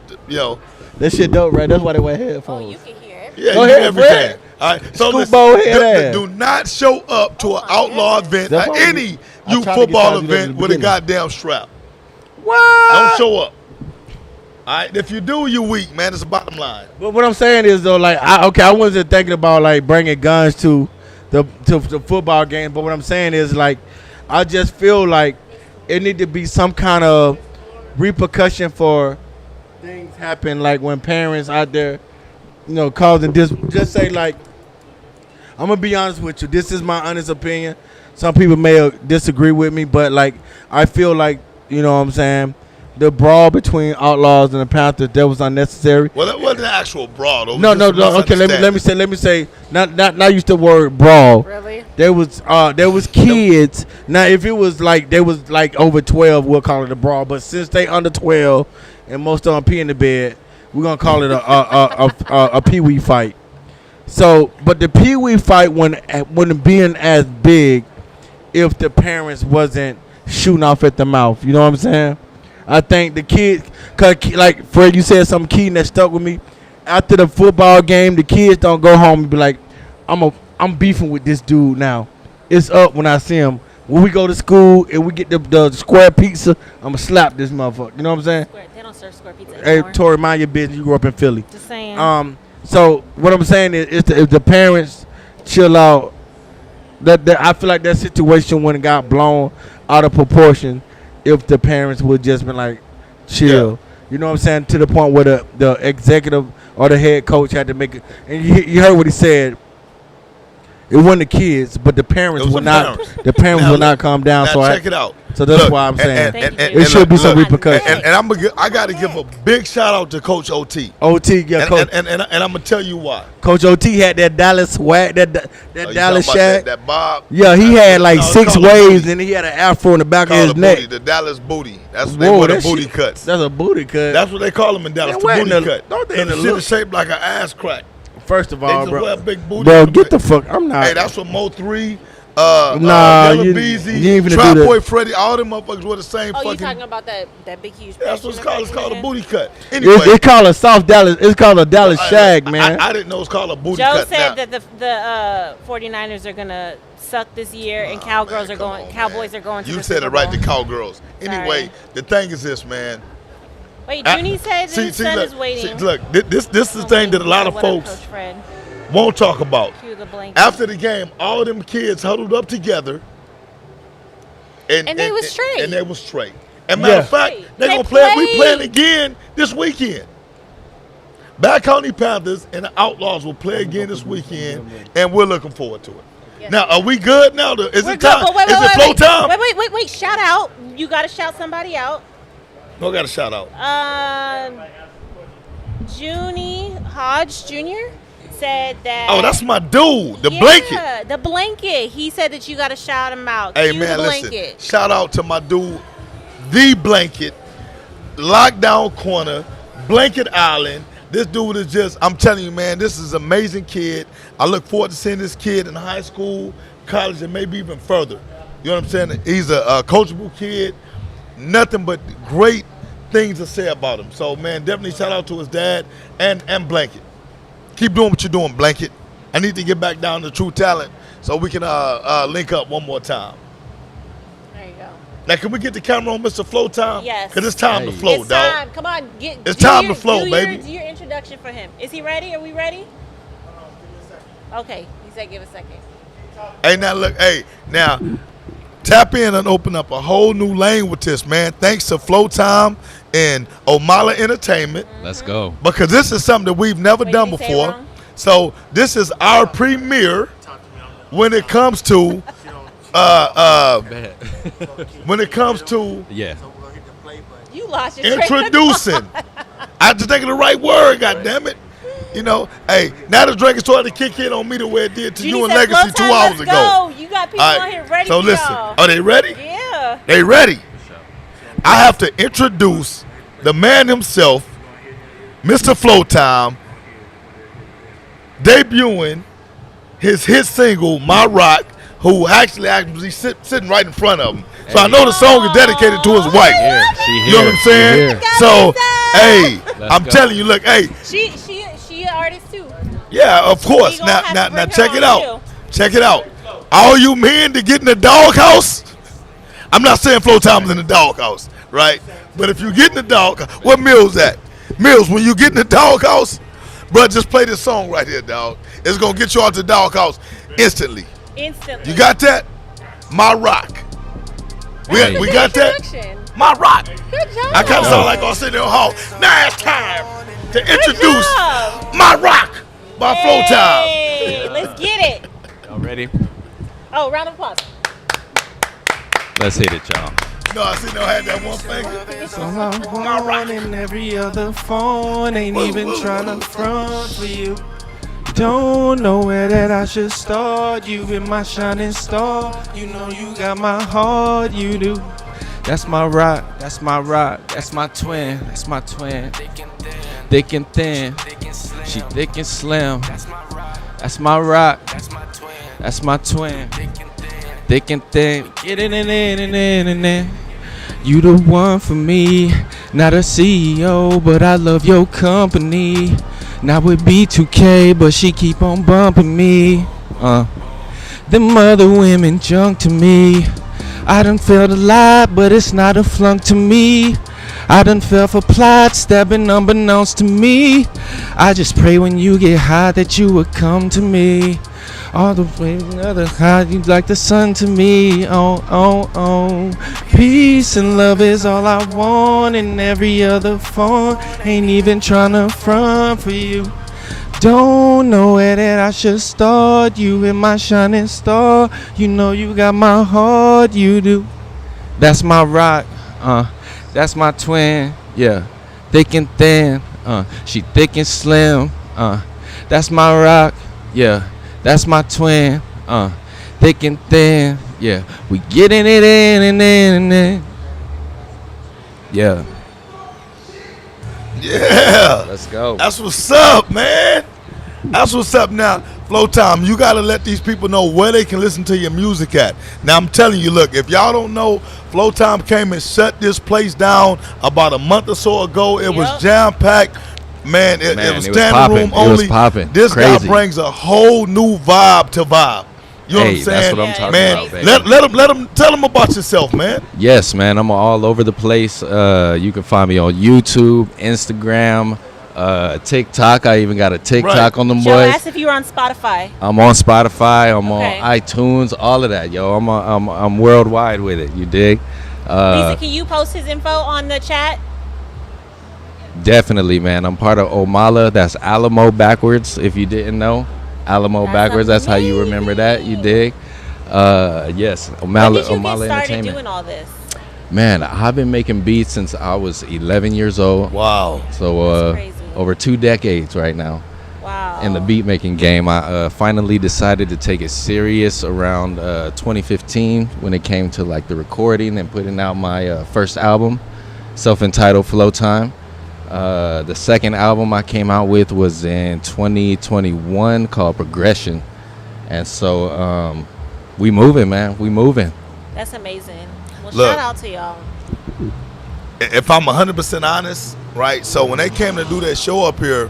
S4: That shit dope, right? That's why they wear
S1: Oh,
S4: headphones.
S1: you can hear it.
S3: Yeah,
S4: Go
S3: you do
S4: ahead,
S3: everything.
S4: Fred.
S3: All right. So
S4: Scoop
S3: listen,
S4: ball head ass.
S3: do not show up to an outlaw event
S4: That's
S3: or
S4: why
S3: any
S4: I
S3: youth
S4: tried to get
S3: football
S4: y'all to do that in
S3: event
S4: the
S3: with a
S4: beginning.
S3: goddamn strap.
S4: What?
S3: Don't show up. All right. If you do, you weak, man. It's the bottom line.
S4: But what I'm saying is though, like, I wasn't thinking about like bringing guns to the football game. But what I'm saying is like, I just feel like it need to be some kind of repercussion for things happen, like when parents out there, you know, causing this. Just say like, I'm gonna be honest with you. This is my honest opinion. Some people may disagree with me, but like, I feel like, you know what I'm saying, the brawl between Outlaws and the Panthers, that was unnecessary.
S3: Well, that wasn't an actual brawl. Though.
S4: No. Okay, let me say. Not use the word brawl.
S1: Really?
S4: There was kids. Now, if it was like they was like over 12, we'll call it a brawl. But since they under 12 and most of them pee in the bed, we're gonna call it a pee-wee fight. So, but the pee-wee fight wouldn't being as big if the parents wasn't shooting off at the mouth. You know what I'm saying? I think the kids, cause like Fred, you said something key that stuck with me. After the football game, the kids don't go home and be like, I'm beefing with this dude now. It's up when I see him. When we go to school and we get the square pizza, I'ma slap this motherfucker. You know what I'm saying?
S1: They don't serve square pizza
S4: Hey,
S1: anymore.
S4: Tori, mind your business. You grew up in Philly.
S1: Just saying.
S4: So what I'm saying is if the parents chill out, that I feel like that situation wouldn't got blown out of proportion if the parents would just been like chill.
S3: Yeah.
S4: You know what I'm saying? To the point where the executive or the head coach had to make it. And you heard what he said. It wasn't the kids, but the parents would not. The parents would not calm down.
S3: Now
S4: So
S3: check it out.
S4: So that's
S3: Look,
S4: why I'm saying
S1: it
S4: should be some
S3: look,
S4: repercussions.
S3: And I got to give a big shout out to Coach OT.
S4: OT, yeah, Coach.
S3: And I'm gonna tell you why.
S4: Coach OT had that Dallas swag, that
S3: You
S4: Dallas
S3: talking about
S4: shag.
S3: that Bob.
S4: Yeah, he had like
S3: No,
S4: 6
S3: call it
S4: waves,
S3: booty.
S4: and he had an afro in the back
S3: Call
S4: of his
S3: it
S4: neck.
S3: booty, the Dallas booty. That's what they
S4: Whoa,
S3: wear the
S4: that
S3: booty
S4: shit-
S3: cuts.
S4: That's a booty cut.
S3: That's what they call them in Dallas.
S4: Man,
S3: The
S4: what
S3: booty
S4: in the-
S3: cut.
S4: don't they
S3: And the
S4: in the
S3: shit
S4: look-
S3: is shaped like an ass crack.
S4: First of
S3: They
S4: all,
S3: just wear
S4: bro,
S3: a big booty.
S4: bro,
S3: on
S4: get the
S3: back.
S4: fuck. I'm not.
S3: Hey, that's what Mo 3,
S4: Nah,
S3: Yellow
S4: you
S3: Beezy,
S4: ain't finna
S3: Trap
S4: do that.
S3: Boy Freddy, all them motherfuckers wear the same
S1: Oh, you
S3: fucking.
S1: talking about that big huge?
S3: That's what it's called. It's called a booty cut.
S4: It's
S3: Anyway,
S4: called a soft Dallas. It's called a Dallas shag, man.
S3: I didn't know it's called a booty
S1: Joe
S3: cut.
S1: said
S3: Now-
S1: that the 49ers are gonna suck this year, and Cowboys
S3: Man,
S1: are
S3: come
S1: going.
S3: on,
S1: Cowboys
S3: man.
S1: are going to.
S3: You
S1: the
S3: said
S1: Super
S3: it right,
S1: Bowl.
S3: the cowgirls. Anyway,
S1: Sorry.
S3: the thing is this, man.
S1: Wait, Junie said his son
S3: look,
S1: is waiting.
S3: look, this is the thing that a lot of
S1: What up,
S3: folks
S1: Coach Fred?
S3: won't talk about.
S1: Cue the blanket.
S3: After the game, all them kids huddled up together,
S1: And they was straight.
S3: And they was straight. And matter of
S4: Yeah.
S3: fact, they
S1: They
S3: gonna play. We
S1: played.
S3: playing again this weekend. Back County Panthers and the Outlaws will play again this weekend, and we're looking forward to it.
S1: Yes.
S3: Now, are we good now? Is
S1: We're
S3: it
S1: good,
S3: time?
S1: but wait,
S3: Is it flow time?
S1: Wait. Shout out. You got to shout somebody out.
S3: No, got a shout out.
S1: Junie Hodge Jr. said that.
S3: Oh, that's my dude, the
S1: Yeah,
S3: blanket.
S1: The blanket. He said that you got to shout him out.
S3: Hey
S1: Cue
S3: man,
S1: the
S3: listen.
S1: blanket.
S3: Shout out to my dude, the blanket, lockdown corner, Blanket Island. This dude is just, I'm telling you, man, this is an amazing kid. I look forward to seeing this kid in high school, college, and maybe even further. You know what I'm saying? He's a coachable kid. Nothing but great things to say about him. So, man, definitely shout out to his dad and Blanket. Keep doing what you're doing, Blanket. I need to get back down to True Talent so we can link up one more time.
S1: There you go.
S3: Now, can we get the camera on Mr. Phlotime?
S1: Yes.
S3: Because it's time to
S4: Hey.
S3: flow,
S1: It's
S3: dog.
S1: time. Come on.
S3: It's time to flow,
S1: do
S3: baby.
S1: Do your introduction for him. Is he ready? Are we ready? Okay. He said give a second.
S3: Hey, now, look, now, tap in and open up a whole new lane with this, man. Thanks to Phlotime and Omala Entertainment.
S5: Let's go.
S3: Because this is something that we've never
S1: Wait,
S3: done
S1: did he say it
S3: before.
S1: wrong?
S3: So this is our premiere when it comes to when it comes to
S5: Yeah.
S1: You lost your train of
S3: introducing.
S1: thought.
S3: I just think of the right word, God damn it. You know, hey, now the drink is starting to kick in on me the way it did to
S1: Judy
S3: you and
S1: said,
S3: Legacy
S1: "Flow
S3: 2
S1: time,
S3: hours
S1: let's
S3: ago.
S1: Go. You got people
S3: All
S1: on here ready
S3: so
S1: for
S3: listen,
S1: y'all.
S3: are they ready?
S1: Yeah.
S3: They ready? I have to introduce the man himself, Mr. Phlotime, debuting his hit single, My Rock, who actually sitting right in front of him. So I know the song is dedicated to his wife.
S5: Here. She
S3: You know what I'm
S5: here.
S3: saying?
S5: She here.
S3: So, hey,
S5: Let's
S3: I'm
S5: go.
S3: telling you, look, hey,
S1: She an artist too.
S3: yeah, of course.
S1: We gonna
S3: Now,
S1: have
S3: now,
S1: to
S3: now,
S1: bring
S3: check
S1: her
S3: it
S1: on
S3: out. Check it out. All you men to get in the doghouse. I'm not saying Phlotime is in the doghouse, right? But if you get in the dog, where Mills at? Mills, when you get in the doghouse, bro, just play this song right here, dog. It's gonna get you out the doghouse instantly.
S1: Instantly.
S3: You got that? My Rock. We
S5: Hey.
S3: got that?
S1: Introduction.
S3: My Rock.
S1: Good job.
S3: I kind of sound like I was sitting in the hall. Now it's time to introduce
S1: job.
S3: My Rock by Phlotime.
S1: Hey, let's get it.
S5: Y'all ready?
S1: Oh, round of applause.
S5: Let's hit it, y'all.
S3: No, I see no had that one finger.
S5: So I'm wanting every other phone. Ain't even tryna front for you. Don't know where that I should start. You been my shining star. You know you got my heart, you do. That's my rock, that's my rock, that's my twin, that's my twin. Thick and thin, she thick and slim. That's my rock, that's my twin. Thick and thin, get it in. You the one for me, not a CEO, but I love your company. Not with B2K, but she keep on bumping me. Them other women junk to me. I done felt a lot, but it's not a flunk to me. I done fell for plots that been unbeknownst to me. I just pray when you get high that you would come to me. All the way other high, you like the sun to me. Oh. Peace and love is all I want, and every other phone ain't even tryna front for you. Don't know where that I should start. You in my shining star. You know you got my heart, you do. That's my rock, that's my twin, yeah. Thick and thin, she thick and slim, that's my rock, yeah. That's my twin, thick and thin, yeah. We getting it in. Yeah.
S3: Yeah.
S5: Let's go.
S3: That's what's up, man. That's what's up now. Phlotime, you got to let these people know where they can listen to your music at. Now, I'm telling you, look, if y'all don't know, Phlotime came and shut this place down about a month or so ago. It was jam-packed. Man, it was standing room only.
S5: It was popping.
S3: This
S5: Crazy.
S3: guy brings a whole new vibe to vibe. You know what I'm saying?
S5: That's what I'm talking
S3: man,
S5: about, baby.
S3: let them tell them about yourself, man.
S5: Yes, man. I'm all over the place. You can find me on YouTube, Instagram, TikTok. I even got a TikTok on them
S1: Joe
S5: boys.
S1: asked if you were on Spotify.
S5: I'm on Spotify. I'm
S1: Okay.
S5: on iTunes. All of that, yo. I'm worldwide with it. You dig?
S1: Lisa, can you post his info on the chat?
S5: Definitely, man. I'm part of Omala. That's Alamo backwards. If you didn't know, Alamo backwards. That's how you remember that. You dig? Yes,
S1: When did you
S5: Omala
S1: get started
S5: Entertainment.
S1: doing all this?
S5: Man, I've been making beats since I was 11 years old.
S3: Wow.
S5: So
S1: That's crazy.
S5: over 2 decades right now
S1: Wow.
S5: in the beat making game. I finally decided to take it serious around 2015 when it came to like the recording and putting out my first album, self-entitled Phlotime. The second album I came out with was in 2021 called Progression. And so we moving, man. We moving.
S1: That's amazing. Well,
S3: Look.
S1: shout out to y'all.
S3: If I'm 100% honest, right? So when they came to do that show up here,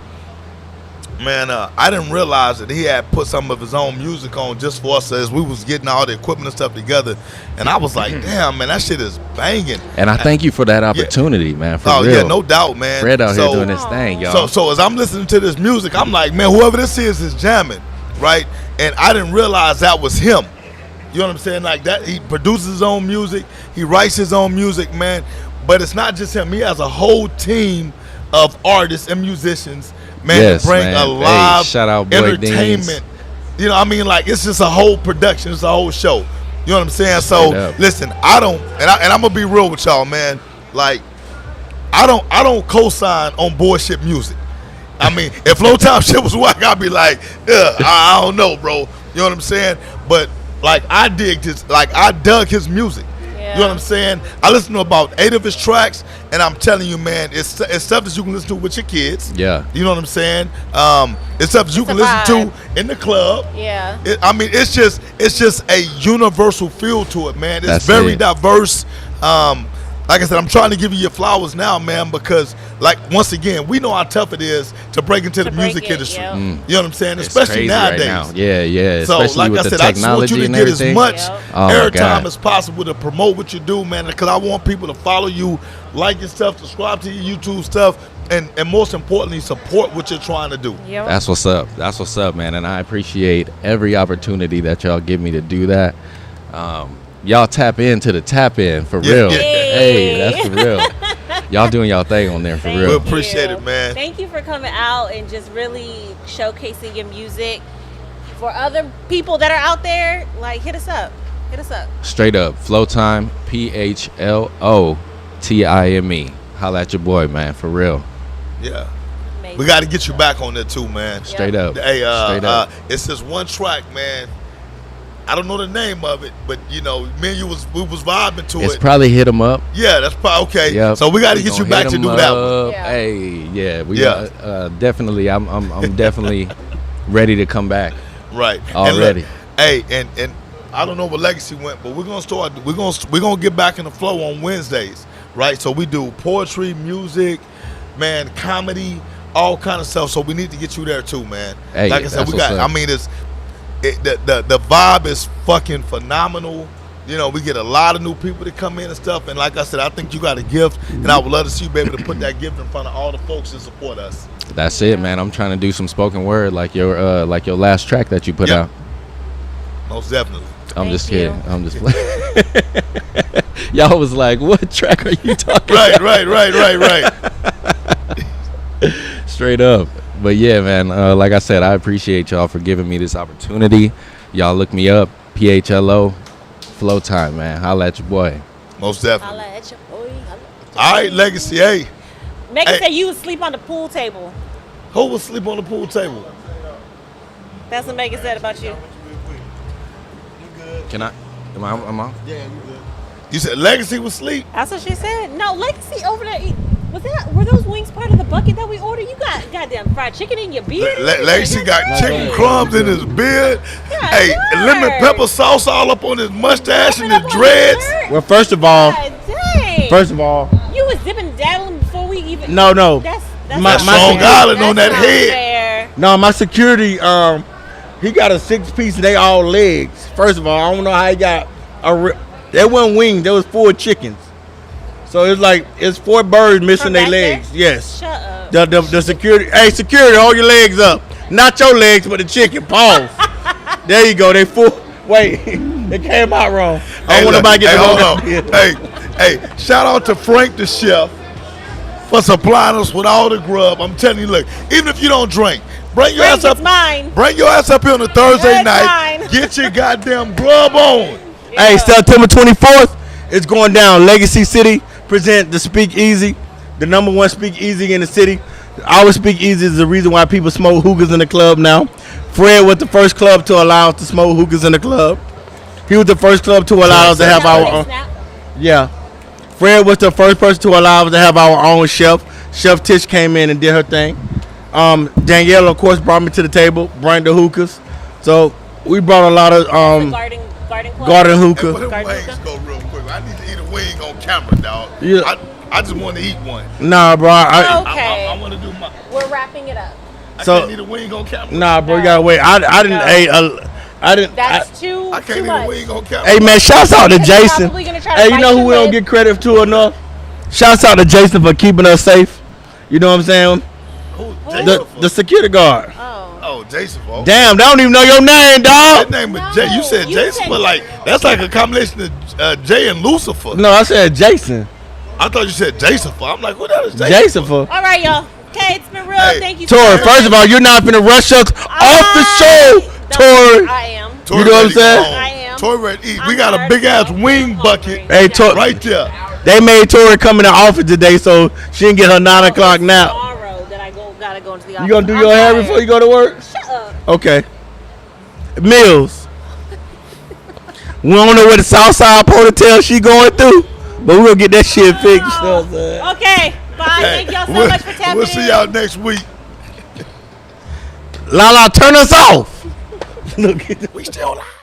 S3: man, I didn't realize that he had put some of his own music on just for us as we was getting all the equipment and stuff together. And I was like, damn, man, that shit is banging.
S5: And I thank you for that opportunity, man. For
S3: Oh,
S5: real.
S3: yeah, no doubt, man.
S5: Fred out here
S3: So-
S5: doing his thing, y'all.
S3: So as I'm listening to this music, I'm like, man, whoever this is jamming, right? And I didn't realize that was him. You know what I'm saying? Like that, he produces his own music, he writes his own music, man. But it's not just him. He has a whole team of artists and musicians, man,
S5: Yes,
S3: to bring
S5: man.
S3: a
S5: Hey,
S3: live
S5: shout out Boy
S3: entertainment.
S5: Deans.
S3: You know what I mean? Like it's just a whole production, it's a whole show. You know what I'm saying? So
S5: Straight up.
S3: listen, I don't, and I'm gonna be real with y'all, man. Like I don't co-sign on bullshit music. I mean, if Phlotime shit was whack, I'd be like, I don't know, bro. You know what I'm saying? But like I dug his music.
S1: Yeah.
S3: You know what I'm saying? I listened to about 8 of his tracks, and I'm telling you, man, it's stuff that you can listen to with your kids.
S5: Yeah.
S3: You know what I'm saying? It's stuff that you
S1: It's a
S3: can listen
S1: vibe.
S3: to in the club.
S1: Yeah.
S3: I mean, it's just a universal feel to it, man. It's
S5: That's
S3: very
S5: it.
S3: diverse. Like I said, I'm trying to give you your flowers now, man, because like once again, we know how tough it is to break into the
S1: break
S3: music
S1: it,
S3: industry.
S1: yep.
S3: You know what I'm saying?
S5: It's
S3: Especially
S5: crazy
S3: nowadays.
S5: right now. Yeah.
S3: So,
S5: Especially
S3: like
S5: with
S3: I
S5: the
S3: said, I just want
S5: technology
S3: you to
S5: and
S3: get as
S5: everything.
S3: much
S1: Yep.
S5: Oh, my
S3: airtime
S5: God.
S3: as possible to promote what you do, man, because I want people to follow you, like your stuff, subscribe to your YouTube stuff, and most importantly, support what you're trying to do.
S1: Yep.
S5: That's what's up. That's what's up, man. And I appreciate every opportunity that y'all give me to do that. Y'all tap into the tap in for
S3: Yeah,
S5: real.
S3: yeah.
S5: Hey, that's for real. Y'all doing y'all thing on there for
S1: Thank
S3: We
S5: real.
S3: appreciate
S1: you.
S3: it, man.
S1: Thank you for coming out and just really showcasing your music. For other people that are out there, like hit us up. Hit us up.
S5: Straight up, Phlotime, Phlotime. Holla at your boy, man, for real.
S3: Yeah.
S1: Amazing.
S3: We got to get you back on there too, man.
S5: Straight up.
S3: Hey,
S5: Straight up.
S3: it's this one track, man. I don't know the name of it, but you know, me and you we was vibing to
S5: It's
S3: it.
S5: probably Hit 'Em Up.
S3: Yeah, that's probably okay.
S5: Yep.
S3: So we got to get you
S5: gonna
S3: back
S5: hit
S3: to
S5: 'em
S3: do that one.
S5: up.
S1: Yeah.
S5: Hey, yeah, we
S3: Yeah.
S5: definitely. I'm definitely ready to come back.
S3: Right.
S5: Already.
S3: And look, hey, and I don't know where Legacy went, but we're gonna get back in the flow on Wednesdays, right? So we do poetry, music, man, comedy, all kind of stuff. So we need to get you there too, man.
S5: Hey,
S3: like I said,
S5: that's
S3: we got.
S5: what's up.
S3: I mean, the vibe is fucking phenomenal. You know, we get a lot of new people to come in and stuff. And like I said, I think you got a gift, and I would love to see you be able to put that gift in front of all the folks that support us.
S5: That's it, man. I'm trying to do some spoken word like your last track that you put
S3: Yep.
S5: out.
S3: Most definitely.
S5: I'm
S1: Thank
S5: just
S1: you.
S5: kidding. I'm just playing. Y'all was like, what track are you talking
S3: Right.
S5: Straight up. But yeah, man, like I said, I appreciate y'all for giving me this opportunity. Y'all look me up, PHLO, Phlotime, man. Holla at your boy.
S3: Most definitely.
S1: Holla at your boy. Holla at your
S3: All right,
S1: boy.
S3: Legacy. Hey,
S1: Megan
S3: Hey.
S1: said you would sleep on the pool table.
S3: who was asleep on the pool table?
S1: That's what Megan said about you.
S5: Can I? Am I?
S2: Yeah, you good.
S3: You said Legacy was asleep?
S1: That's what she said. No, Legacy over there. Were those wings part of the bucket that we ordered? You got goddamn fried chicken in your beard.
S3: Legacy got chicken crumbs in his beard.
S1: God,
S3: Hey,
S1: word.
S3: lemon pepper sauce all up on his mustache and his
S1: Up on
S3: dreads.
S1: shirt.
S4: Well, first of all,
S1: God dang.
S4: you
S1: You was dipping and dabbling before we even.
S4: No.
S1: That's
S4: My
S3: Strong
S4: security-
S3: Island on that
S1: not
S3: head.
S1: fair.
S4: No, my security, he got a 6-piece and they all legs. First of all, I don't know how he got they weren't wings, they was 4 chickens. So it's 4 birds missing
S1: From
S4: their
S1: back there?
S4: legs. Yes.
S1: Shut up.
S4: The security, hey security, hold your legs up. Not your legs, but the chicken. Pause. There you go. They full. Wait, it came out wrong. I don't want nobody to get
S3: hold
S4: the
S3: on. Hey, shout out to Frank the chef for supplying us with all the grub. I'm telling you, look, even if you don't drink, bring your
S1: Frank,
S3: ass up.
S1: it's mine.
S3: Bring your ass up here on a Thursday
S1: It's
S3: night.
S1: mine.
S3: Get your goddamn grub on.
S4: Hey,
S1: Yeah.
S4: September 24th, it's going down. Legacy City present the Speakeasy, the #1 Speakeasy in the city. Our Speakeasy is the reason why people smoke hookahs in the club now. Fred was the first club to allow us to smoke hookahs in the club. He was the first club to allow us to have our own.
S1: Snap.
S4: Yeah. Fred was the first person to allow us to have our own chef. Chef Tish came in and did her thing. Danielle, of course, brought me to the table, brought the hookahs. So we brought a lot of
S1: Garden club.
S4: garden
S3: Hey,
S4: hookah.
S3: where them
S1: Garden
S3: wings
S1: hookah?
S3: go real quick? I need to eat a wing on camera, dog.
S4: Yeah.
S3: I just want to eat one.
S4: Nah, bro.
S1: Okay.
S3: I want to do my.
S1: We're wrapping it up.
S3: I
S4: So-
S3: can't eat a wing on camera.
S4: Nah, bro, you gotta wait. I didn't.
S1: No.
S4: Hey, I didn't.
S1: That's too
S3: I can't
S1: too
S3: eat
S1: much.
S3: a wing on camera.
S4: Hey man, shouts out to
S1: He's
S4: Jason.
S1: probably gonna try to
S4: Hey, you
S1: bite
S4: know who
S1: your
S4: we don't
S1: lip.
S4: get credit to enough? Shouts out to Jason for keeping us safe. You know what I'm saying?
S3: Who?
S4: The security guard.
S1: Oh.
S3: Jason. Oh.
S4: Damn, they don't even know your name,
S3: That
S4: dog.
S3: name was
S1: No,
S3: Jay. You said
S1: you
S3: Jason,
S1: said
S3: but like that's like a combination of Jay and Lucifer.
S4: No, I said Jason.
S3: I thought you said Jason. I'm like, who that is Jason?
S4: Jason for.
S1: All right, y'all. Okay, it's been real.
S3: Hey,
S1: Thank you.
S4: Tori,
S1: so much.
S4: first of all, you're not finna rush us off the show, Tori.
S1: I am.
S3: Tori
S4: You know what I'm
S3: ready to
S4: saying?
S3: go home.
S1: I am.
S3: Tori ready to eat. We
S1: I'm
S3: got a
S1: tired.
S3: big ass
S1: I'm
S3: wing
S1: hungry.
S3: bucket
S4: Hey, Tori,
S3: right there.
S4: they made Tori come in the office today, so she didn't get her 9 o'clock nap.
S1: Tomorrow that I gotta go into the office.
S4: You gonna do
S1: I'm
S4: your hair
S1: tired.
S4: before you go to work?
S1: Shut up.
S4: Okay. Mills. We don't know what the Southside ponytail she going through, but we're gonna get that shit fixed. You know what I'm saying?
S1: Okay. Bye. Thank y'all so much for tapping
S3: We'll
S1: in.
S3: see y'all next week.
S4: Lala, turn us off. Look at
S3: We still live.